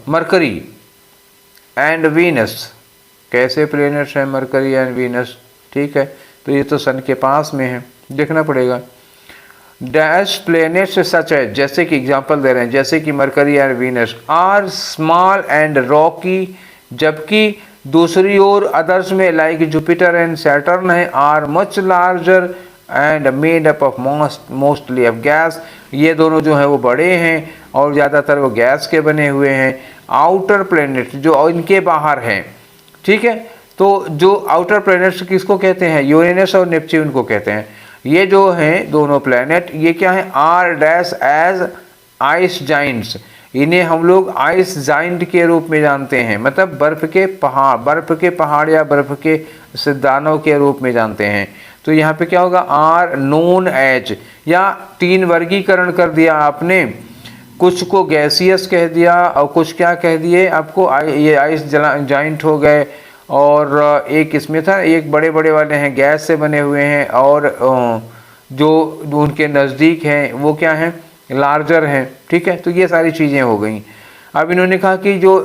S1: Mercury and Venus, कैसे प्लैनेट्स हैं मरकरी एंड वीनस, ठीक है, तो ये तो सन के पास में है, देखना पड़ेगा। डैश प्लैनेट्स सच है, जैसे कि एग्जांपल दे रहे हैं, जैसे कि Mercury and Venus are small and rocky, जबकि दूसरी ओर अदर्स में लाइक जुपिटर एंड सैटर्न है, are much larger and made up of mostly of gas, ये दोनों जो हैं वो बड़े हैं और ज़्यादातर वो गैस के बने हुए हैं। आउटर प्लैनेट जो इनके बाहर हैं, ठीक है, तो जो आउटर प्लैनेट्स किसको कहते हैं, यूरेनस और नेपच्यून को कहते हैं। ये जो हैं दोनों प्लैनेट, ये क्या है, are dash as ice giants, इन्हें हम लोग आइस जाइंट के रूप में जानते हैं, मतलब बर्फ़ के पहाड़ या बर्फ़ के सिद्धानों के रूप में जानते हैं। तो यहाँ पे क्या होगा, आर नोन एज, या तीन वर्गीकरण कर दिया आपने, कुछ को गैसियस कह दिया और कुछ क्या कह दिए आपको, ये आइस जाइंट हो गए, और एक इसमें था, एक बड़े बड़े वाले हैं गैस से बने हुए हैं, और जो उनके नज़दीक हैं वो क्या हैं, लार्जर हैं। ठीक है, तो ये सारी चीज़ें हो गई। अब इन्होंने कहा कि जो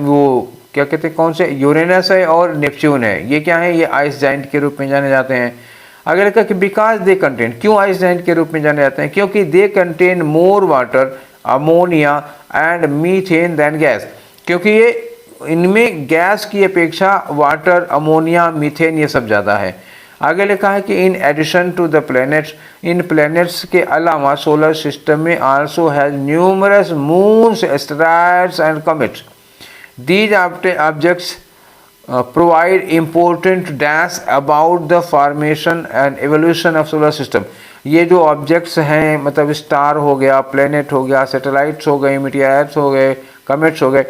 S1: वो क्या कहते हैं, कौन से, यूरेनस है और नेपच्यून है, ये क्या है, ये आइस जाइंट के रूप में जाने जाते हैं। अगर कहा कि बिकॉज दे कंटेन, क्यों आइस जाइंट के रूप में जाने जाते हैं, क्योंकि they contain more water, ammonia and methane than gas, क्योंकि ये इनमें गैस की अपेक्षा वाटर, अमोनिया, मीथेन ये सब ज़्यादा है। आगे लिखा है कि in addition to the planets, इन प्लैनेट्स के अलावा सोलर सिस्टम में also has numerous moons, asteroids and comets. These objects provide important dash about the formation and evolution of solar system। ये जो ऑब्जेक्ट्स हैं, मतलब स्टार हो गया, प्लेनेट हो गया, सैटेलाइट्स हो गए, मीटियर्स हो गए, कमेट्स हो गए,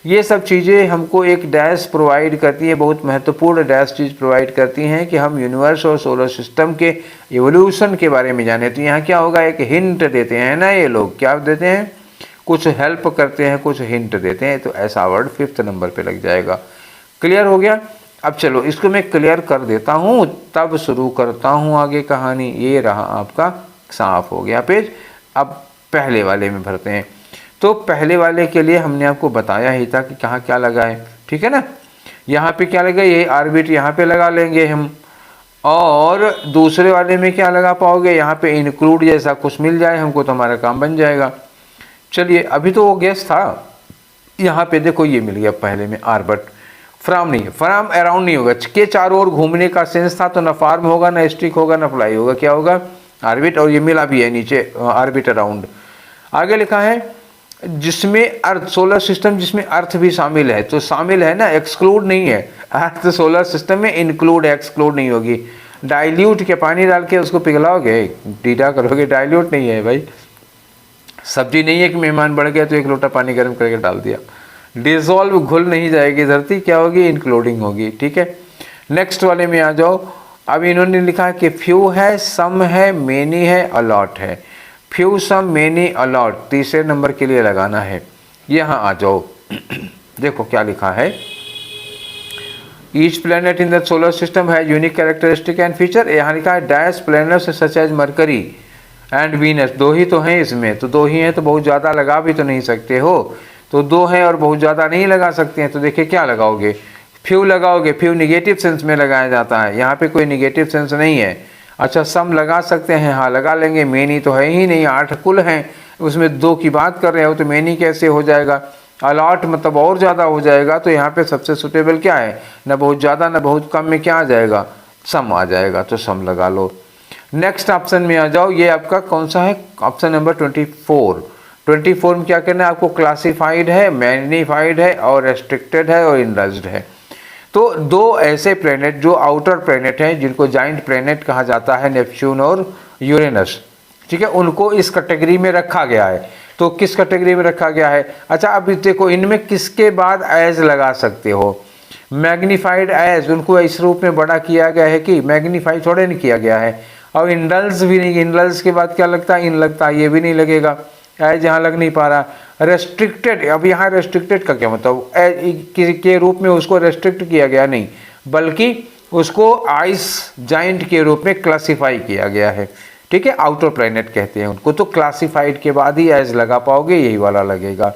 S1: ये सब चीज़ें हमको एक डैश प्रोवाइड करती है, बहुत महत्वपूर्ण डैश चीज़ प्रोवाइड करती हैं कि हम यूनिवर्स और सोलर सिस्टम के एवोल्यूशन के बारे में जाने। तो यहाँ क्या होगा, एक हिंट देते हैं ना, ये लोग क्या देते हैं, कुछ हेल्प करते हैं, कुछ हिंट देते हैं। तो ऐसा वर्ड 5th नंबर पे लग जाएगा। क्लियर हो गया। अब चलो इसको मैं क्लियर कर देता हूँ, तब शुरू करता हूँ आगे कहानी। ये रहा आपका, साफ हो गया पेज। अब पहले वाले में भरते हैं। तो पहले वाले के लिए हमने आपको बताया ही था कि कहाँ क्या लगा है, ठीक है ना। यहाँ पे क्या लगा, ये ऑर्बिट यहाँ पे लगा लेंगे हम, और दूसरे वाले में क्या लगा पाओगे, यहाँ पे इंक्लूड जैसा कुछ मिल जाए हमको तो हमारा काम बन जाएगा। चलिए, अभी तो वो गैस था, यहाँ पे देखो ये मिल गया पहले में ऑर्बिट। फ्रॉम नहीं, फ्रॉम अराउंड नहीं होगा, के चारों ओर घूमने का सेंस था, तो ना फार्म होगा, ना स्टिक होगा, ना फ्लाई होगा, क्या होगा, ऑर्बिट। और ये मिला भी है नीचे, ऑर्बिट अराउंड। आगे लिखा है जिसमें अर्थ, सोलर सिस्टम जिसमें अर्थ भी शामिल है, तो शामिल है ना, एक्सक्लूड नहीं है। अर्थ सोलर सिस्टम में इंक्लूड है, एक्सक्लूड नहीं होगी। डाइल्यूट के पानी डाल के उसको पिघलाओगे, डीटा करोगे, डाइल्यूट नहीं है भाई। सब्जी नहीं है कि मेहमान बढ़ गया तो एक लोटा पानी गर्म करके डाल दिया। डिजोल्व, घुल नहीं जाएगी धरती, क्या होगी, इंक्लूडिंग होगी। ठीक है, नेक्स्ट वाले में आ जाओ। अब इन्होंने लिखा है कि फ्यू है, सम है, मेनी है, अलॉट है। फ्यू, सम, मेनी, अलॉट तीसरे नंबर के लिए लगाना है। यहाँ आ जाओ, देखो क्या लिखा है। Each planet in the solar system है यूनिक कैरेक्टरिस्टिक एंड फीचर। यहाँ लिखा है dash planets such as Mercury and Venus. दो ही तो हैं इसमें, तो दो ही हैं, तो बहुत ज़्यादा लगा भी तो नहीं सकते हो। तो दो हैं और बहुत ज़्यादा नहीं लगा सकते हैं, तो देखिए क्या लगाओगे, फ्यू लगाओगे। फ्यू निगेटिव सेंस में लगाया जाता है, यहाँ पे कोई निगेटिव सेंस नहीं है। अच्छा, सम लगा सकते हैं, हाँ लगा लेंगे। मेनी तो है ही नहीं, 8 कुल हैं, उसमें 2 की बात कर रहे हो तो मेनी कैसे हो जाएगा। अलॉट मतलब और ज़्यादा हो जाएगा, तो यहाँ पे सबसे सुटेबल क्या है, न बहुत ज़्यादा न बहुत कम में क्या आ जाएगा, सम आ जाएगा, तो सम लगा लो। नेक्स्ट ऑप्शन में आ जाओ, ये आपका कौन सा है, ऑप्शन नंबर 24। 24 में क्या करना है आपको, क्लासिफाइड है, मैग्नीफाइड है, और रेस्ट्रिक्टेड है, और इंडल्ज्ड है। तो दो ऐसे प्लैनेट जो आउटर प्लैनेट हैं, जिनको जाइंट प्लैनेट कहा जाता है, नेपच्यून और यूरेनस, ठीक है, उनको इस कैटेगरी में रखा गया है। तो किस कैटेगरी में रखा गया है, अच्छा अब देखो इनमें किसके बाद एज लगा सकते हो, मैग्नीफाइड एज, उनको इस रूप में बड़ा किया गया है कि मैग्नीफाई थोड़े नहीं किया गया है। और इंडल्स भी नहीं, इंडल्स के बाद क्या लगता है, इन लगता है, ये भी नहीं लगेगा, एज यहाँ लग नहीं पा रहा। रेस्ट्रिक्टेड, अब यहाँ रेस्ट्रिक्टेड का क्या मतलब, एज के रूप में उसको रेस्ट्रिक्ट किया गया नहीं, बल्कि उसको आइस जाइंट के रूप में क्लासिफाई किया गया है। ठीक है, आउटर प्लैनेट कहते हैं उनको। तो क्लासिफाइड के बाद ही एज लगा पाओगे, यही वाला लगेगा।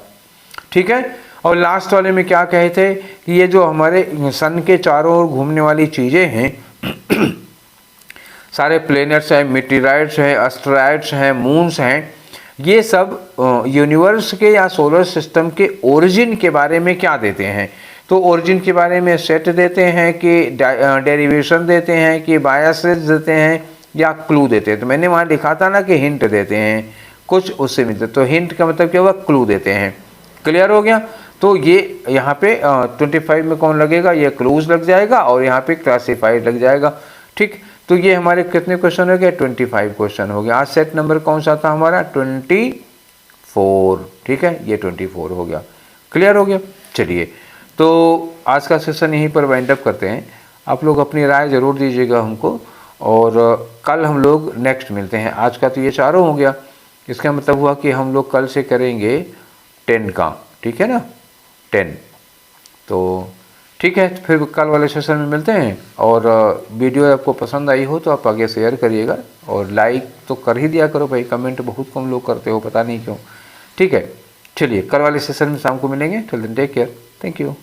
S1: ठीक है, और लास्ट वाले में क्या कहे थे कि ये जो हमारे सन के चारों ओर घूमने वाली चीज़ें हैं सारे प्लैनेट्स हैं, मेटेराइड्स हैं, एस्टेरॉयड्स हैं, मून्स हैं, ये सब यूनिवर्स के या सोलर सिस्टम के ओरिजिन के बारे में क्या देते हैं। तो ओरिजिन के बारे में सेट देते हैं कि डेरिवेशन देते हैं कि बायसेस देते हैं या क्लू देते हैं। तो मैंने वहाँ लिखा था ना कि हिंट देते हैं कुछ, उससे मिलते। तो हिंट का मतलब क्या हुआ, क्लू देते हैं। क्लियर हो गया। तो ये यहाँ पे 25 में कौन लगेगा, ये क्लूज लग जाएगा, और यहाँ पे क्लासिफाइड लग जाएगा। ठीक, तो ये हमारे कितने क्वेश्चन हो गए, 25 क्वेश्चन हो गया। आज सेट नंबर कौन सा था हमारा, 24। ठीक है, ये 24 हो गया। क्लियर हो गया। चलिए, तो आज का सेशन यहीं पर वाइंड अप करते हैं। आप लोग अपनी राय ज़रूर दीजिएगा हमको, और कल हम लोग नेक्स्ट मिलते हैं। आज का तो ये चारों हो गया, इसका मतलब हुआ कि हम लोग कल से करेंगे 10 का, ठीक है ना, 10। तो ठीक है, फिर कल वाले सेशन में मिलते हैं। और वीडियो आपको पसंद आई हो तो आप आगे शेयर करिएगा, और लाइक तो कर ही दिया करो भाई, कमेंट बहुत कम लोग करते हो, पता नहीं क्यों। ठीक है, चलिए कल वाले सेशन में शाम को मिलेंगे। Till then take care, thank you.